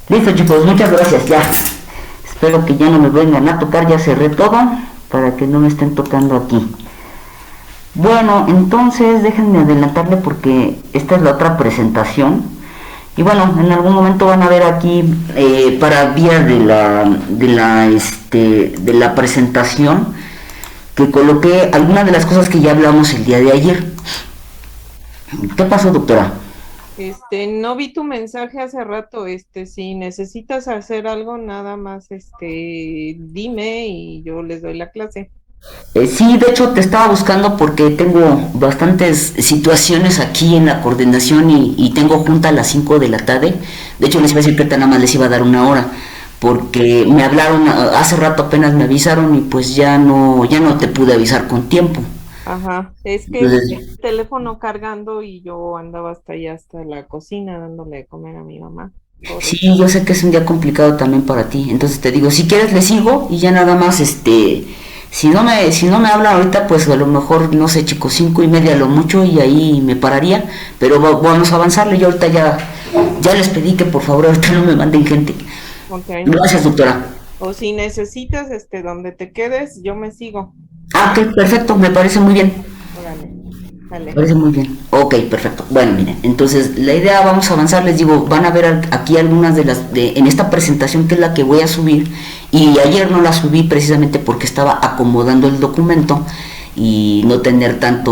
Listo, chicos, muchas gracias, ya. Espero que ya no me vengan a tocar, ya cerré todo para que no me estén tocando aquí. Bueno, entonces déjenme adelantarle porque esta es la otra presentación. Y bueno, en algún momento van a ver aquí para vía de la presentación que coloqué algunas de las cosas que ya hablamos el día de ayer. ¿Qué pasó, doctora? No vi tu mensaje hace rato, si necesitas hacer algo, nada más, dime y yo les doy la clase. Sí, de hecho te estaba buscando porque tengo bastantes situaciones aquí en la coordinación y tengo junta a las 5 de la tarde. De hecho les iba a decir que nada más les iba a dar una hora porque me hablaron hace rato, apenas me avisaron y pues ya no te pude avisar con tiempo. Ajá, es que dejé Entonces, el teléfono cargando y yo andaba hasta allá, hasta la cocina, dándole de comer a mi mamá. Por eso. sí, yo sé que es un día complicado también para ti. Entonces te digo, si quieres le sigo y ya nada más si no me hablan ahorita, pues a lo mejor, no sé, chicos, 5:30 lo mucho y ahí me pararía, pero vamos a avanzarle. Yo ahorita ya les pedí que por favor ahorita no me manden gente. Ok, no Gracias, pasa. doctora. O si necesitas, donde te quedes, yo me sigo. Ah, ok, perfecto, me parece muy bien. Órale, Me dale. parece muy bien. Ok, perfecto. Bueno, miren, entonces la idea, vamos a avanzar, les digo, van a ver aquí algunas en esta presentación que es la que voy a subir, y ayer no la subí precisamente porque estaba acomodando el documento y no tener tanta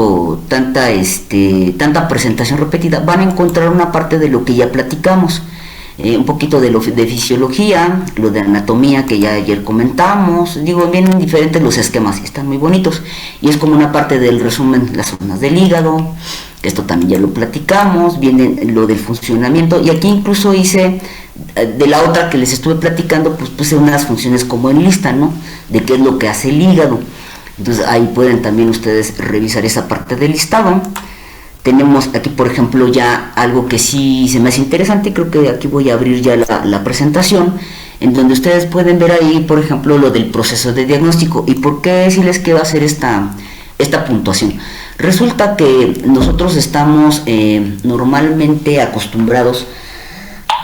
presentación repetida. Van a encontrar una parte de lo que ya platicamos. Un poquito de fisiología, lo de anatomía que ya ayer comentamos. Digo, vienen diferentes los esquemas y están muy bonitos, y es como una parte del resumen, las zonas del hígado, que esto también ya lo platicamos. Viene lo del funcionamiento, y aquí incluso hice de la otra que les estuve platicando, pues puse unas funciones como en lista, ¿no? De qué es lo que hace el hígado. Entonces ahí pueden también ustedes revisar esa parte del listado. Tenemos aquí, por ejemplo, ya algo que sí se me hace interesante. Creo que aquí voy a abrir ya la presentación, en donde ustedes pueden ver ahí, por ejemplo, lo del proceso de diagnóstico. ¿Y por qué si les quiero hacer esta puntuación? Resulta que nosotros estamos normalmente acostumbrados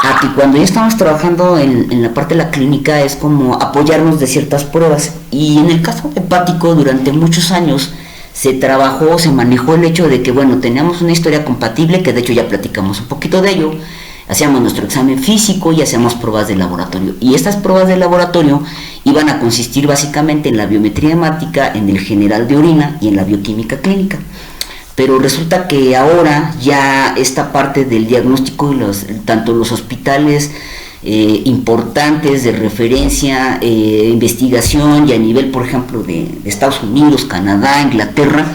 a que cuando ya estamos trabajando en la parte de la clínica es como apoyarnos de ciertas pruebas. Y en el caso hepático, durante muchos años se manejó el hecho de que, bueno, teníamos una historia compatible, que de hecho ya platicamos un poquito de ello. Hacíamos nuestro examen físico y hacíamos pruebas de laboratorio. Y estas pruebas de laboratorio iban a consistir básicamente en la biometría hemática, en el general de orina y en la bioquímica clínica. Pero resulta que ahora ya esta parte del diagnóstico, tanto los hospitales importantes de referencia, investigación, y a nivel, por ejemplo, de Estados Unidos, Canadá, Inglaterra,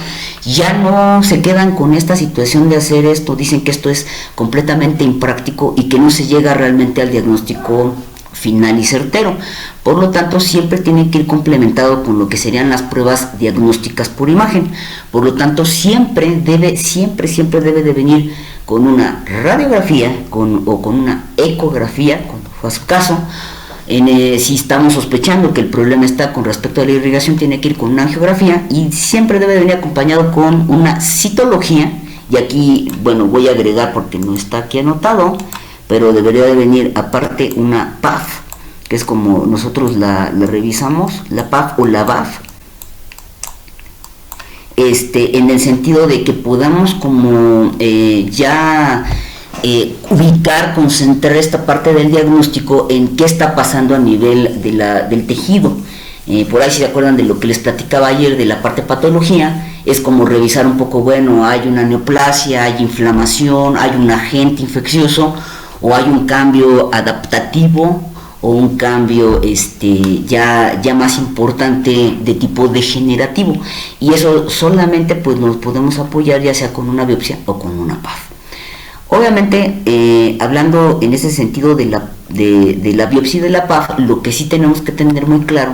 ya no se quedan con esta situación de hacer esto. Dicen que esto es completamente impráctico y que no se llega realmente al diagnóstico final y certero. Por lo tanto, siempre tiene que ir complementado con lo que serían las pruebas diagnósticas por imagen. Por lo tanto, siempre debe de venir con una radiografía o con una ecografía, cuando fue a su caso. Si estamos sospechando que el problema está con respecto a la irrigación, tiene que ir con una angiografía, y siempre debe de venir acompañado con una citología. Y aquí, bueno, voy a agregar porque no está aquí anotado, pero debería de venir aparte una PAF, que es como nosotros la revisamos, la PAF o la BAF, en el sentido de que podamos como ubicar, concentrar esta parte del diagnóstico en qué está pasando a nivel del tejido. Por ahí, si se acuerdan de lo que les platicaba ayer de la parte de patología, es como revisar un poco, bueno, hay una neoplasia, hay inflamación, hay un agente infeccioso, o hay un cambio adaptativo, o un cambio ya más importante de tipo degenerativo, y eso solamente pues nos podemos apoyar ya sea con una biopsia o con una PAF. Obviamente, hablando en ese sentido de la biopsia y de la PAF, lo que sí tenemos que tener muy claro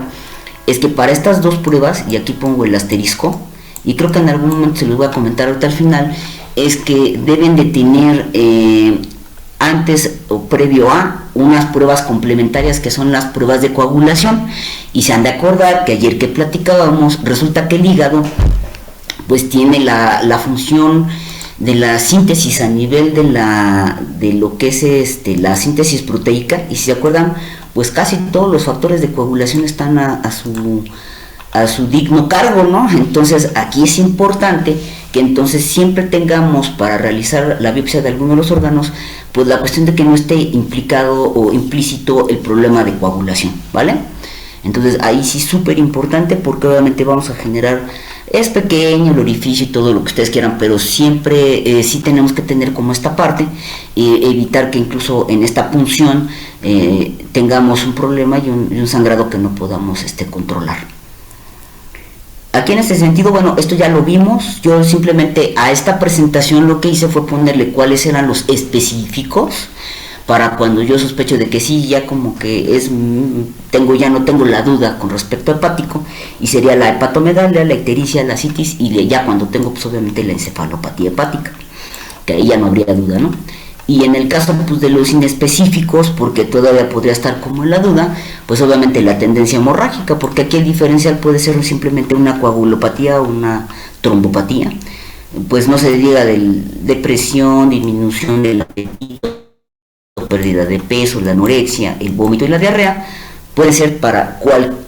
es que para estas dos pruebas, y aquí pongo el asterisco, y creo que en algún momento se los voy a comentar ahorita al final, es que deben de tener antes o previo a unas pruebas complementarias, que son las pruebas de coagulación. Y se han de acordar que ayer que platicábamos, resulta que el hígado pues tiene la función de la síntesis a nivel de lo que es la síntesis proteica, y si se acuerdan, pues casi todos los factores de coagulación están a su digno cargo, ¿no? Entonces aquí es importante que entonces siempre tengamos para realizar la biopsia de alguno de los órganos, pues la cuestión de que no esté implicado o implícito el problema de coagulación, ¿vale? Entonces ahí sí súper importante, porque obviamente vamos a generar, es pequeño el orificio y todo lo que ustedes quieran, pero siempre sí tenemos que tener como esta parte, evitar que incluso en esta punción tengamos un problema y un sangrado que no podamos controlar. Aquí en este sentido, bueno, esto ya lo vimos. Yo simplemente a esta presentación lo que hice fue ponerle cuáles eran los específicos, para cuando yo sospecho de que sí, ya como que ya no tengo la duda con respecto a hepático, y sería la hepatomegalia, la ictericia, la citis, y ya cuando tengo pues obviamente la encefalopatía hepática, que ahí ya no habría duda, ¿no? Y en el caso pues de los inespecíficos, porque todavía podría estar como en la duda, pues obviamente la tendencia hemorrágica, porque aquí el diferencial puede ser simplemente una coagulopatía o una trombopatía, pues no se diga de depresión, disminución del apetito, pérdida de peso, la anorexia, el vómito y la diarrea. Puede ser para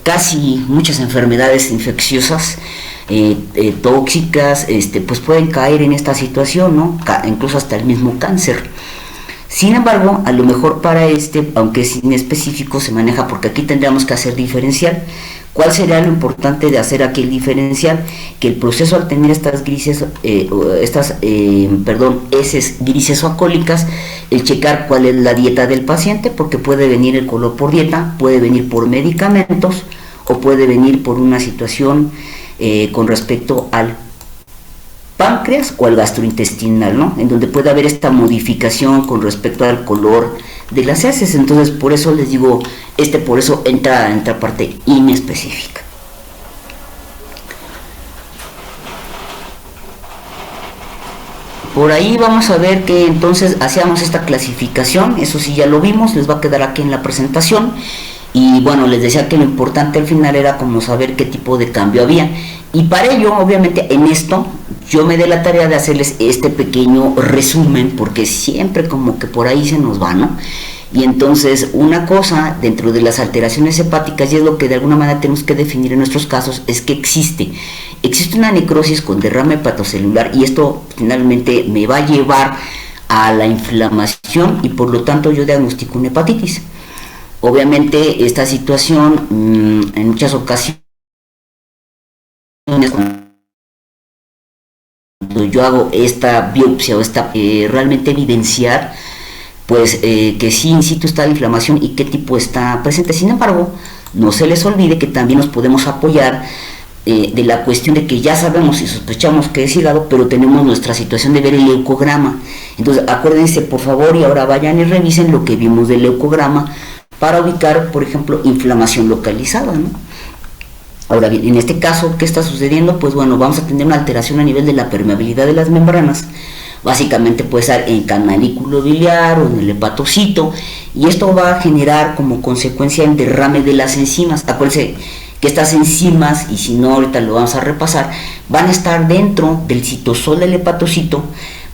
casi muchas enfermedades infecciosas tóxicas, pues pueden caer en esta situación, ¿no? Incluso hasta el mismo cáncer. Sin embargo, a lo mejor para aunque es inespecífico, se maneja, porque aquí tendríamos que hacer diferencial. ¿Cuál sería lo importante de hacer aquí el diferencial? Que el proceso, al tener estas heces grises o alcohólicas, el checar cuál es la dieta del paciente, porque puede venir el color por dieta, puede venir por medicamentos, o puede venir por una situación con respecto al páncreas o al gastrointestinal, ¿no? En donde puede haber esta modificación con respecto al color de las heces. Entonces por eso les digo, por eso entra parte inespecífica. Por ahí vamos a ver que entonces hacíamos esta clasificación, eso sí ya lo vimos, les va a quedar aquí en la presentación. Y bueno, les decía que lo importante al final era como saber qué tipo de cambio había. Y para ello, obviamente, en esto, yo me di la tarea de hacerles este pequeño resumen, porque siempre como que por ahí se nos va, ¿no? Y entonces, una cosa dentro de las alteraciones hepáticas, y es lo que de alguna manera tenemos que definir en nuestros casos, es que existe una necrosis con derrame hepatocelular, y esto finalmente me va a llevar a la inflamación, y por lo tanto yo diagnostico una hepatitis. Obviamente esta situación en muchas ocasiones, cuando yo hago esta biopsia o realmente evidenciar pues que sí in situ está la inflamación y qué tipo está presente. Sin embargo, no se les olvide que también nos podemos apoyar de la cuestión de que ya sabemos y sospechamos que es hígado, pero tenemos nuestra situación de ver el leucograma. Entonces acuérdense por favor, y ahora vayan y revisen lo que vimos del leucograma, para ubicar, por ejemplo, inflamación localizada, ¿no? Ahora bien, en este caso, ¿qué está sucediendo? Pues bueno, vamos a tener una alteración a nivel de la permeabilidad de las membranas. Básicamente puede estar en canalículo biliar o en el hepatocito, y esto va a generar como consecuencia el derrame de las enzimas. Acuérdense que estas enzimas, y si no ahorita lo vamos a repasar, van a estar dentro del citosol del hepatocito,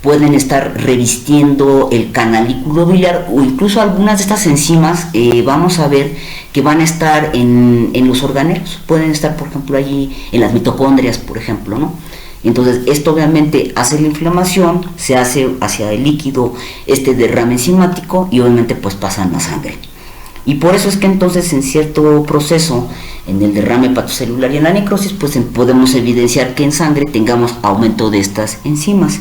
pueden estar revistiendo el canalículo biliar, o incluso algunas de estas enzimas vamos a ver que van a estar en los organelos, pueden estar por ejemplo allí en las mitocondrias, por ejemplo, ¿no? Entonces esto obviamente hace la inflamación, se hace hacia el líquido derrame enzimático, y obviamente pues pasa en la sangre. Y por eso es que entonces en cierto proceso, en el derrame hepatocelular y en la necrosis, pues podemos evidenciar que en sangre tengamos aumento de estas enzimas.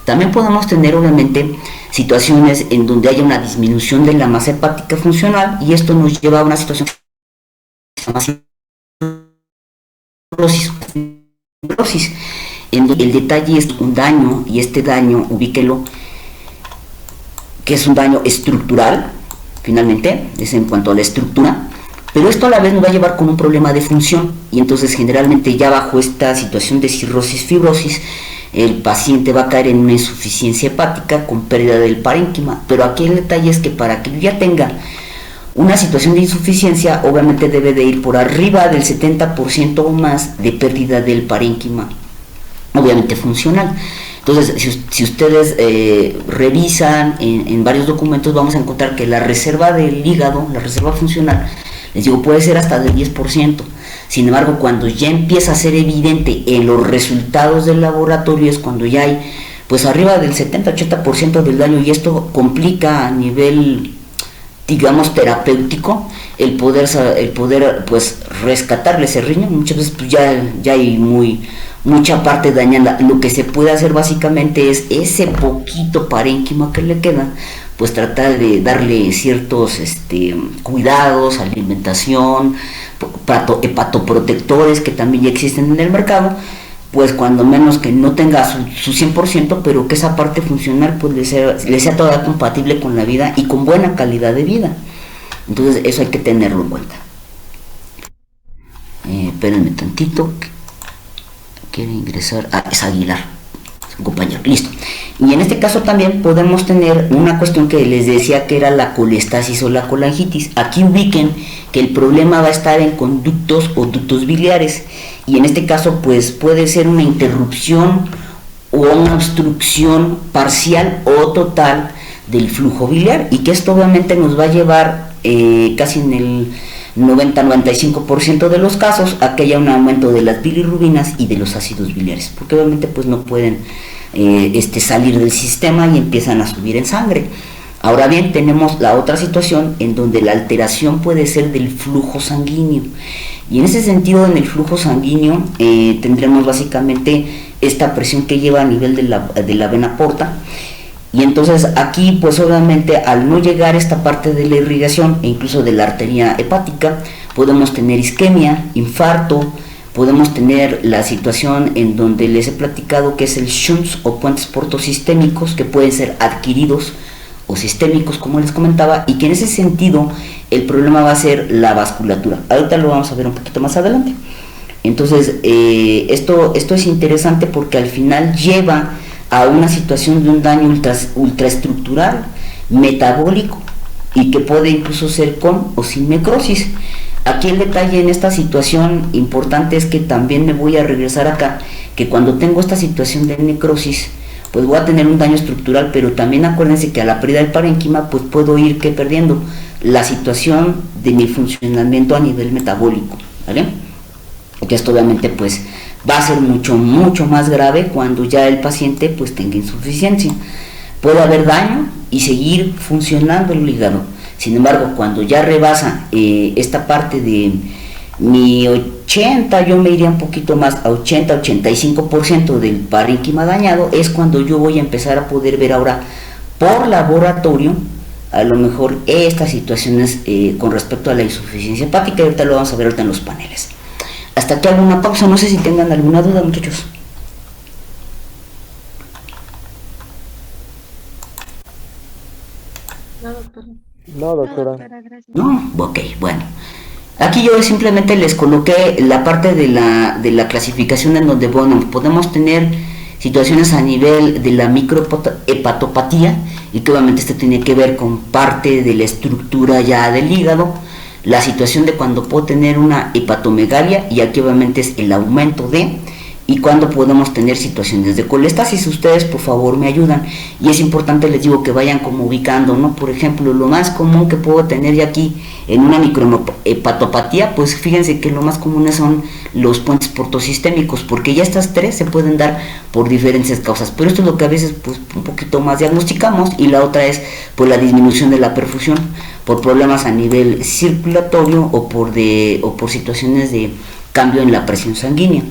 También podemos tener obviamente situaciones en donde haya una disminución de la masa hepática funcional, y esto nos lleva a una situación de cirrosis, en donde el detalle es un daño, y este daño, ubíquelo, que es un daño estructural, finalmente, es en cuanto a la estructura, pero esto a la vez nos va a llevar con un problema de función, y entonces generalmente ya bajo esta situación de cirrosis fibrosis, el paciente va a caer en una insuficiencia hepática con pérdida del parénquima. Pero aquí el detalle es que para que ya tenga una situación de insuficiencia, obviamente debe de ir por arriba del 70% o más de pérdida del parénquima, obviamente funcional. Entonces, si ustedes revisan en varios documentos, vamos a encontrar que la reserva del hígado, la reserva funcional, les digo, puede ser hasta del 10%. Sin embargo, cuando ya empieza a ser evidente en los resultados del laboratorio es cuando ya hay pues arriba del 70-80% del daño, y esto complica a nivel, digamos, terapéutico el poder pues rescatarle ese riñón. Muchas veces pues ya hay mucha parte dañada. Lo que se puede hacer básicamente es ese poquito parénquima que le queda, pues tratar de darle ciertos cuidados, alimentación, hepatoprotectores que también ya existen en el mercado, pues cuando menos que no tenga su 100%, pero que esa parte funcional pues le sea toda compatible con la vida y con buena calidad de vida. Entonces eso hay que tenerlo en cuenta. Espérenme tantito, quiere ingresar, es Aguilar, compañero, listo. Y en este caso también podemos tener una cuestión que les decía que era la colestasis o la colangitis. Aquí ubiquen que el problema va a estar en conductos o ductos biliares, y en este caso pues puede ser una interrupción o una obstrucción parcial o total del flujo biliar, y que esto obviamente nos va a llevar casi en el 90-95% de los casos a que haya un aumento de las bilirrubinas y de los ácidos biliares, porque obviamente pues no pueden salir del sistema y empiezan a subir en sangre. Ahora bien, tenemos la otra situación en donde la alteración puede ser del flujo sanguíneo, y en ese sentido, en el flujo sanguíneo tendremos básicamente esta presión que lleva a nivel de la vena porta, y entonces aquí pues obviamente al no llegar esta parte de la irrigación e incluso de la arteria hepática, podemos tener isquemia, infarto, podemos tener la situación en donde les he platicado que es el shunts o puentes portosistémicos, que pueden ser adquiridos o sistémicos, como les comentaba, y que en ese sentido el problema va a ser la vasculatura. Ahorita lo vamos a ver un poquito más adelante. Entonces esto es interesante porque al final lleva a una situación de un daño ultraestructural, metabólico, y que puede incluso ser con o sin necrosis. Aquí el detalle en esta situación importante es que también me voy a regresar acá, que cuando tengo esta situación de necrosis, pues voy a tener un daño estructural, pero también acuérdense que a la pérdida del parénquima, pues puedo ir perdiendo la situación de mi funcionamiento a nivel metabólico, ¿vale? Porque esto obviamente pues va a ser mucho más grave cuando ya el paciente pues tenga insuficiencia. Puede haber daño y seguir funcionando el hígado. Sin embargo, cuando ya rebasa esta parte de mi 80, yo me iría un poquito más a 80-85% del parénquima dañado, es cuando yo voy a empezar a poder ver ahora por laboratorio a lo mejor estas situaciones con respecto a la insuficiencia hepática, y ahorita lo vamos a ver ahorita en los paneles. Hasta aquí hago una pausa, no sé si tengan alguna duda, muchachos. No, doctora. No, doctora. Gracias. No, ok, bueno. Aquí yo simplemente les coloqué la parte de la clasificación en donde podemos tener situaciones a nivel de la microhepatopatía, y que obviamente esto tiene que ver con parte de la estructura ya del hígado, la situación de cuando puedo tener una hepatomegalia, y aquí obviamente es el aumento de, y cuando podemos tener situaciones de colestasis. Ustedes por favor me ayudan, y es importante, les digo, que vayan como ubicando, ¿no? Por ejemplo, lo más común que puedo tener ya aquí en una microhepatopatía, pues fíjense que lo más comunes son los puentes portosistémicos, porque ya estas tres se pueden dar por diferentes causas, pero esto es lo que a veces pues un poquito más diagnosticamos, y la otra es por la disminución de la perfusión, por problemas a nivel circulatorio o por situaciones de cambio en la presión sanguínea.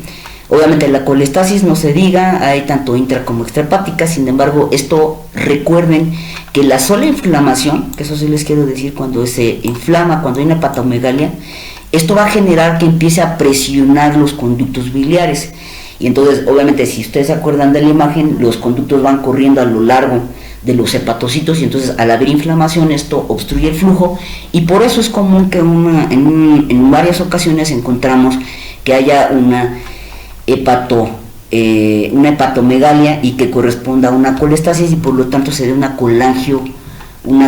Obviamente la colestasis no se diga, hay tanto intra como extrahepática. Sin embargo, esto recuerden que la sola inflamación, que eso sí les quiero decir, cuando se inflama, cuando hay una hepatomegalia, esto va a generar que empiece a presionar los conductos biliares, y entonces obviamente si ustedes se acuerdan de la imagen, los conductos van corriendo a lo largo de los hepatocitos, y entonces al haber inflamación esto obstruye el flujo, y por eso es común que en varias ocasiones encontramos que haya una hepatomegalia y que corresponda a una colestasis, y por lo tanto se dé una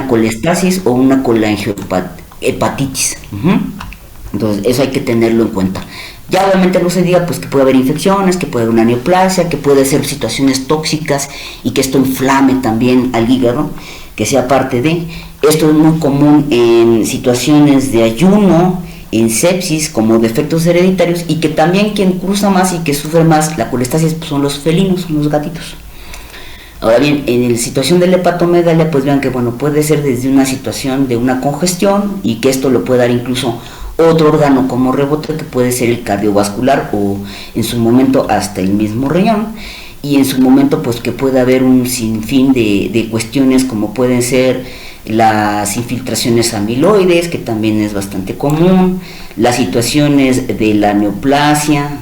colestasis o una colangiohepatitis. Entonces eso hay que tenerlo en cuenta. Ya obviamente no se diga pues que puede haber infecciones, que puede haber una neoplasia, que puede ser situaciones tóxicas y que esto inflame también al hígado, que sea parte de. Esto es muy común en situaciones de ayuno, en sepsis, como defectos hereditarios, y que también quien cruza más y que sufre más la colestasis pues son los felinos, son los gatitos. Ahora bien, en la situación de la hepatomegalia, pues vean que bueno, puede ser desde una situación de una congestión y que esto lo puede dar incluso otro órgano como rebote, que puede ser el cardiovascular o en su momento hasta el mismo riñón, y en su momento pues que puede haber un sinfín de cuestiones como pueden ser las infiltraciones amiloides, que también es bastante común, las situaciones de la neoplasia,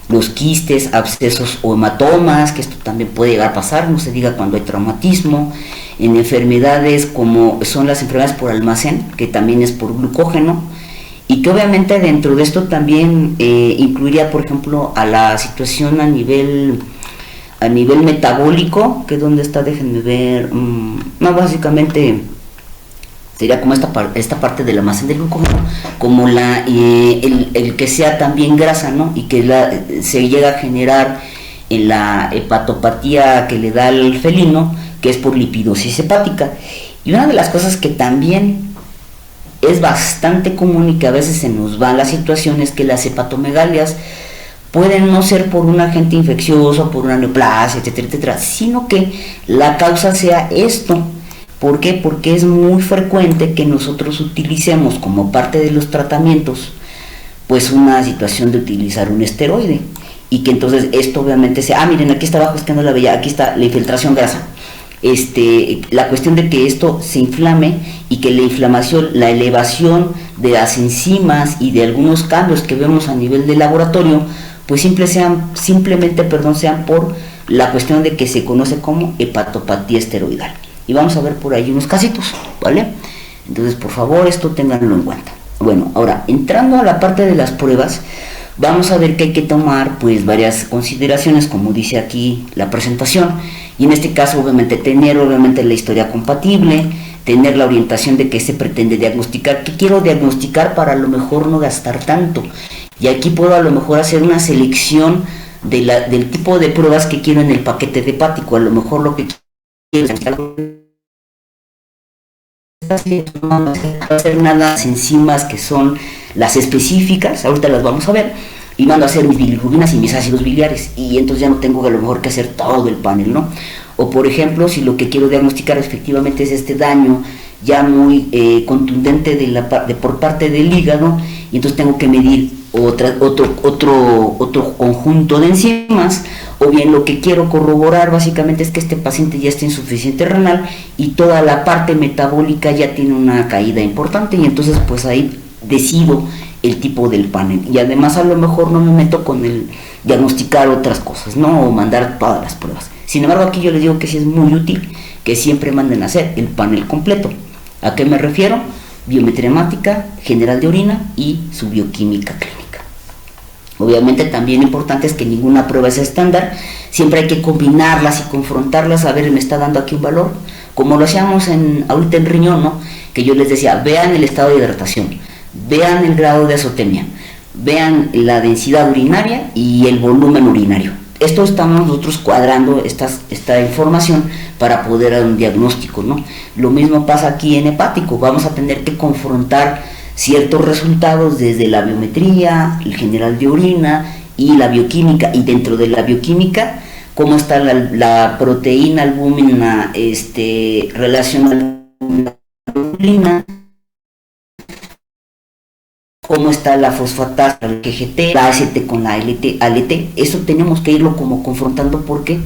los quistes, abscesos o hematomas, que esto también puede llegar a pasar, no se diga cuando hay traumatismo, en enfermedades como son las enfermedades por almacén, que también es por glucógeno, y que obviamente dentro de esto también incluiría, por ejemplo, a la situación a nivel metabólico, que donde está, déjenme ver, no, básicamente sería como esta parte del almacén del glucógeno, como el que sea también grasa, ¿no? Y que se llega a generar en la hepatopatía que le da al felino, que es por lipidosis hepática. Y una de las cosas que también es bastante común y que a veces se nos va la situación es que las hepatomegalias pueden no ser por un agente infeccioso, por una neoplasia, etcétera, etcétera, sino que la causa sea esto. ¿Por qué? Porque es muy frecuente que nosotros utilicemos como parte de los tratamientos pues una situación de utilizar un esteroide, y que entonces esto obviamente sea, miren, aquí está abajo, es que no la veía, aquí está la infiltración grasa. La cuestión de que esto se inflame y que la inflamación, la elevación de las enzimas y de algunos cambios que vemos a nivel de laboratorio, pues simplemente sean por la cuestión de que se conoce como hepatopatía esteroidal. Y vamos a ver por ahí unos casitos, ¿vale? Entonces, por favor, esto ténganlo en cuenta. Bueno, ahora, entrando a la parte de las pruebas, vamos a ver que hay que tomar pues varias consideraciones, como dice aquí la presentación, y en este caso obviamente tener la historia compatible, tener la orientación de qué se pretende diagnosticar, qué quiero diagnosticar para a lo mejor no gastar tanto, y aquí puedo a lo mejor hacer una selección del tipo de pruebas que quiero en el paquete de hepático. A lo mejor lo que quiero es no hacer nada, las enzimas que son las específicas, ahorita las vamos a ver, y mando a hacer mis bilirrubinas y mis ácidos biliares, y entonces ya no tengo a lo mejor que hacer todo el panel, ¿no? O por ejemplo, si lo que quiero diagnosticar efectivamente es este daño ya muy contundente por parte del hígado, y entonces tengo que medir otro conjunto de enzimas, o bien lo que quiero corroborar básicamente es que este paciente ya está insuficiente renal y toda la parte metabólica ya tiene una caída importante, y entonces pues ahí decido el tipo del panel, y además a lo mejor no me meto con el diagnosticar otras cosas, ¿no? O mandar todas las pruebas. Sin embargo, aquí yo les digo que sí es muy útil que siempre manden a hacer el panel completo. ¿A qué me refiero? Biometría hemática, general de orina y su bioquímica clínica. Obviamente también importante es que ninguna prueba es estándar, siempre hay que combinarlas y confrontarlas, a ver, me está dando aquí un valor, como lo hacíamos ahorita en riñón, ¿no? Que yo les decía, vean el estado de hidratación, vean el grado de azotemia, vean la densidad urinaria y el volumen urinario. Esto estamos nosotros cuadrando esta información para poder dar un diagnóstico, ¿no? Lo mismo pasa aquí en hepático, vamos a tener que confrontar ciertos resultados desde la biometría, el general de orina y la bioquímica, y dentro de la bioquímica, cómo está la proteína albúmina relacionada con la albúmina, cómo está la fosfatasa, el GGT, la AST con la ALT. Eso tenemos que irlo como confrontando, porque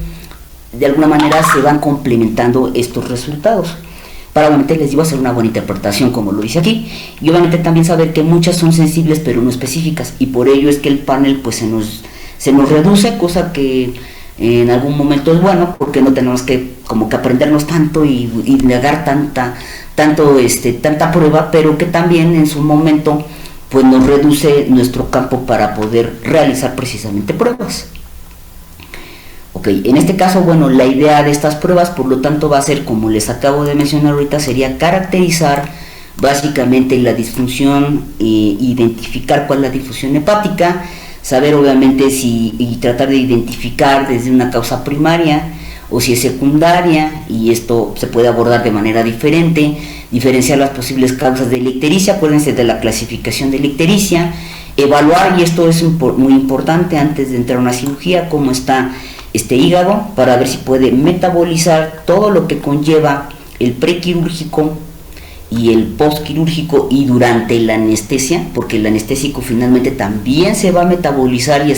de alguna manera se van complementando estos resultados, para obviamente les digo hacer una buena interpretación como lo dice aquí, y obviamente también saber que muchas son sensibles pero no específicas, y por ello es que el panel pues se nos reduce, cosa que en algún momento es bueno, porque no tenemos que como que aprendernos tanto y negar tanta prueba, pero que también en su momento pues nos reduce nuestro campo para poder realizar precisamente pruebas. Ok, en este caso, bueno, la idea de estas pruebas, por lo tanto, va a ser, como les acabo de mencionar ahorita, sería caracterizar básicamente la disfunción, identificar cuál es la disfunción hepática, saber obviamente si y tratar de identificar desde una causa primaria o si es secundaria, y esto se puede abordar de manera diferente, diferenciar las posibles causas de ictericia. Acuérdense de la clasificación de ictericia, evaluar, y esto es muy importante antes de entrar a una cirugía, cómo está este hígado, para ver si puede metabolizar todo lo que conlleva el prequirúrgico y el postquirúrgico y durante la anestesia, porque el anestésico finalmente también se va a metabolizar, y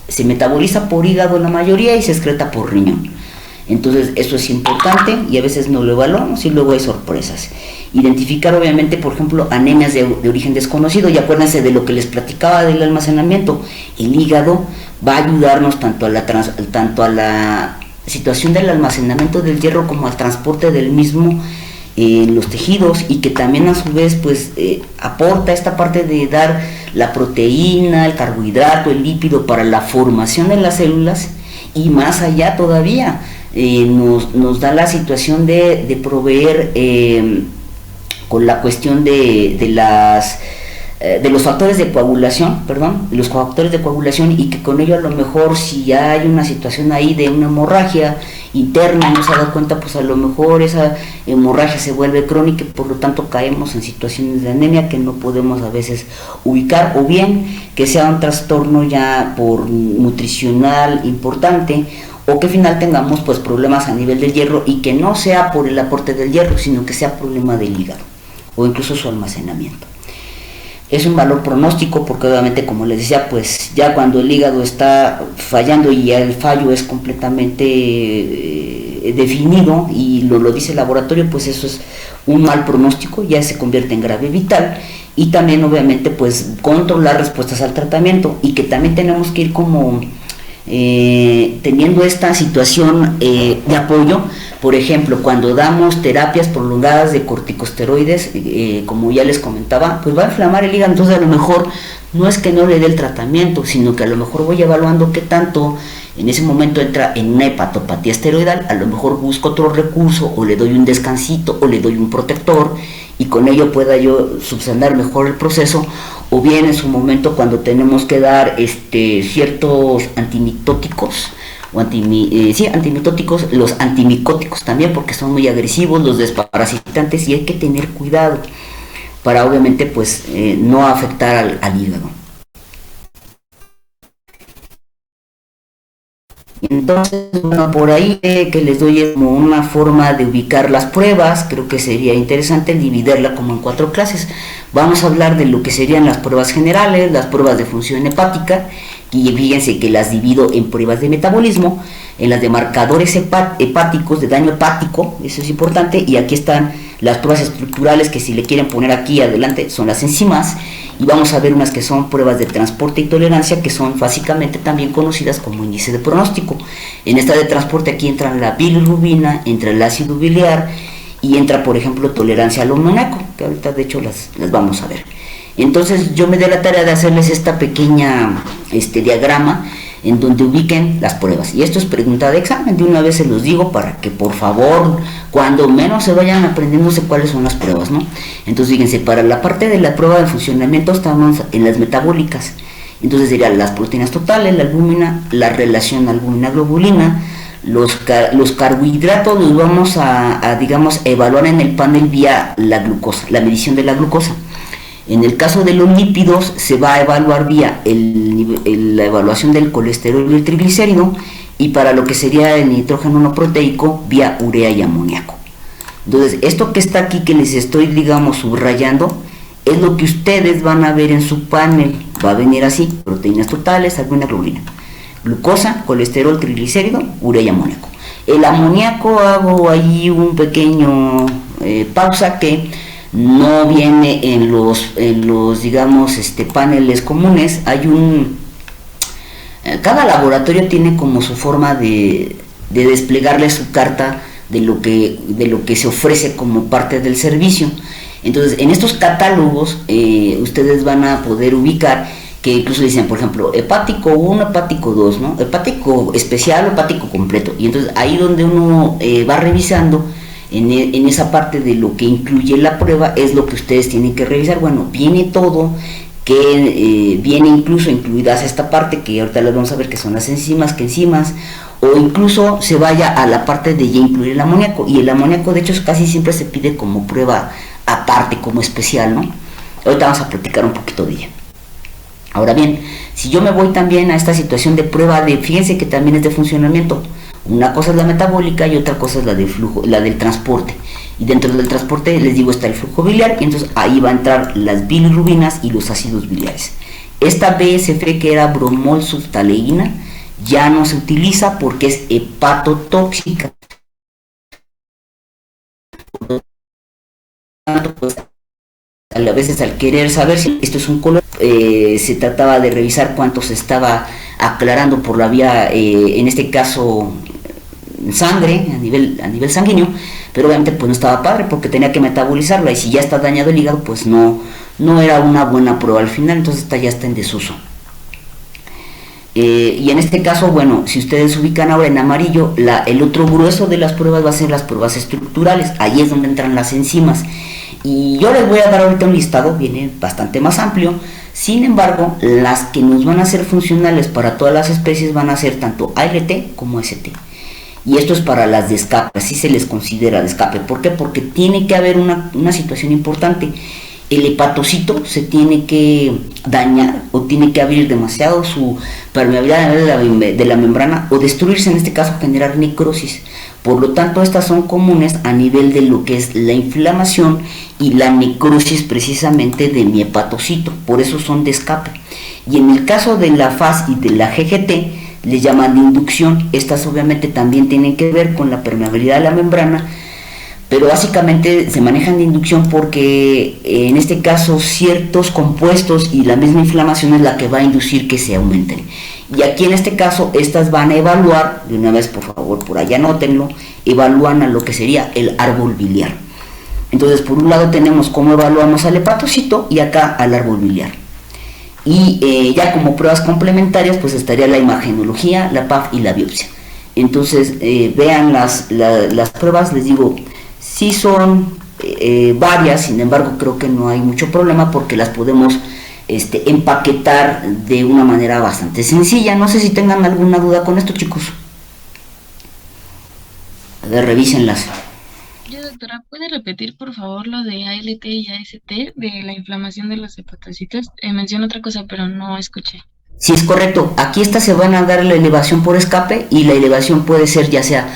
se metaboliza por hígado la mayoría y se excreta por riñón. Entonces eso es importante y a veces no lo evaluamos y luego hay sorpresas. Identificar obviamente, por ejemplo, anemias de origen desconocido, y acuérdense de lo que les platicaba del almacenamiento. El hígado va a ayudarnos tanto a la situación del almacenamiento del hierro como al transporte del mismo en los tejidos, y que también a su vez pues aporta esta parte de dar la proteína, el carbohidrato, el lípido para la formación de las células, y más allá todavía nos da la situación de proveer con la cuestión de los factores de coagulación, los factores de coagulación, y que con ello a lo mejor si ya hay una situación ahí de una hemorragia interna y no se ha dado cuenta, pues a lo mejor esa hemorragia se vuelve crónica y por lo tanto caemos en situaciones de anemia que no podemos a veces ubicar, o bien que sea un trastorno ya por nutricional importante, o que al final tengamos pues problemas a nivel del hierro, y que no sea por el aporte del hierro, sino que sea problema del hígado o incluso su almacenamiento. Es un valor pronóstico porque obviamente, como les decía, pues ya cuando el hígado está fallando y ya el fallo es completamente definido y lo dice el laboratorio, pues eso es un mal pronóstico, ya se convierte en grave vital. Y también obviamente pues controlar respuestas al tratamiento, y que también tenemos que ir como teniendo esta situación de apoyo. Por ejemplo, cuando damos terapias prolongadas de corticosteroides, como ya les comentaba, pues va a inflamar el hígado. Entonces a lo mejor no es que no le dé el tratamiento, sino que a lo mejor voy evaluando qué tanto en ese momento entra en una hepatopatía esteroidal. A lo mejor busco otro recurso, o le doy un descansito, o le doy un protector, y con ello pueda yo subsanar mejor el proceso. O bien en su momento cuando tenemos que dar ciertos antimitóticos, antimitóticos, los antimicóticos también, porque son muy agresivos, los desparasitantes, y hay que tener cuidado para obviamente pues no afectar al hígado. Entonces, bueno, por ahí que les doy como una forma de ubicar las pruebas. Creo que sería interesante dividirla como en 4 clases. Vamos a hablar de lo que serían las pruebas generales, las pruebas de función hepática, y fíjense que las divido en pruebas de metabolismo, en las de marcadores hepáticos, de daño hepático, eso es importante, y aquí están las pruebas estructurales, que si le quieren poner aquí adelante son las enzimas, y vamos a ver unas que son pruebas de transporte y tolerancia, que son básicamente también conocidas como índice de pronóstico. En esta de transporte aquí entra la bilirrubina, entra el ácido biliar, y entra por ejemplo tolerancia al amoníaco, que ahorita de hecho las vamos a ver. Entonces yo me di la tarea de hacerles esta pequeña diagrama en donde ubiquen las pruebas, y esto es pregunta de examen, de una vez se los digo para que por favor cuando menos se vayan aprendiéndose cuáles son las pruebas, ¿no? Entonces fíjense, para la parte de la prueba de funcionamiento estamos en las metabólicas. Entonces serían las proteínas totales, la albúmina, la relación albúmina-globulina, los carbohidratos los vamos a digamos evaluar en el panel vía la glucosa, la medición de la glucosa. En el caso de los lípidos se va a evaluar vía la evaluación del colesterol y el triglicérido, y para lo que sería el nitrógeno no proteico vía urea y amoníaco. Entonces esto que está aquí, que les estoy digamos subrayando, es lo que ustedes van a ver en su panel. Va a venir así: proteínas totales, albúmina, globulina, glucosa, colesterol, triglicérido, urea y amoníaco. El amoníaco hago ahí un pequeño pausa, que no viene en los digamos paneles comunes. Hay cada laboratorio tiene como su forma de desplegarle su carta de lo que se ofrece como parte del servicio. Entonces en estos catálogos ustedes van a poder ubicar que incluso dicen, por ejemplo, hepático 1, hepático 2, ¿no? Hepático especial o hepático completo. Y entonces ahí donde uno va revisando en esa parte de lo que incluye la prueba, es lo que ustedes tienen que revisar. Bueno, viene todo que viene incluso incluidas esta parte que ahorita les vamos a ver que son las enzimas, o incluso se vaya a la parte de ya incluir el amoníaco, y el amoníaco de hecho casi siempre se pide como prueba aparte, como especial, ¿no? Ahorita vamos a platicar un poquito de ella. Ahora bien, si yo me voy también a esta situación de prueba fíjense que también es de funcionamiento. Una cosa es la metabólica y otra cosa es la del flujo, la del transporte. Y dentro del transporte les digo está el flujo biliar, y entonces ahí va a entrar las bilirrubinas y los ácidos biliares. Esta BSF que era bromolsultaleína ya no se utiliza porque es hepatotóxica. Pues, a veces al querer saber si esto es un color, se trataba de revisar cuánto se estaba aclarando por la vía, en este caso sangre, a nivel sanguíneo, pero obviamente pues no estaba padre porque tenía que metabolizarla, y si ya está dañado el hígado pues no era una buena prueba al final, entonces esta ya está en desuso. Y en este caso, bueno, si ustedes ubican ahora en amarillo, el otro grueso de las pruebas va a ser las pruebas estructurales, ahí es donde entran las enzimas, y yo les voy a dar ahorita un listado, viene bastante más amplio. Sin embargo, las que nos van a ser funcionales para todas las especies van a ser tanto ALT como ST. Y esto es para las de escape, así se les considera de escape. ¿Por qué? Porque tiene que haber una situación importante. El hepatocito se tiene que dañar o tiene que abrir demasiado su permeabilidad de la membrana, o destruirse, en este caso generar necrosis. Por lo tanto, estas son comunes a nivel de lo que es la inflamación y la necrosis precisamente de mi hepatocito, por eso son de escape. Y en el caso de la FAS y de la GGT, les llaman de inducción. Estas obviamente también tienen que ver con la permeabilidad de la membrana, pero básicamente se manejan de inducción porque en este caso ciertos compuestos y la misma inflamación es la que va a inducir que se aumenten. Y aquí en este caso estas van a evaluar, de una vez por favor por allá anótenlo, evalúan a lo que sería el árbol biliar. Entonces por un lado tenemos cómo evaluamos al hepatocito y acá al árbol biliar. Y ya como pruebas complementarias pues estaría la imagenología, la PAF y la biopsia. Entonces vean las pruebas, les digo, sí son varias, sin embargo creo que no hay mucho problema porque las podemos empaquetar de una manera bastante sencilla. No sé si tengan alguna duda con esto, chicos. A ver, revísenlas. Doctora, ¿puede repetir por favor lo de ALT y AST de la inflamación de los hepatocitos? Mencionó otra cosa, pero no escuché. Sí, es correcto. Aquí estas se van a dar la elevación por escape, y la elevación puede ser ya sea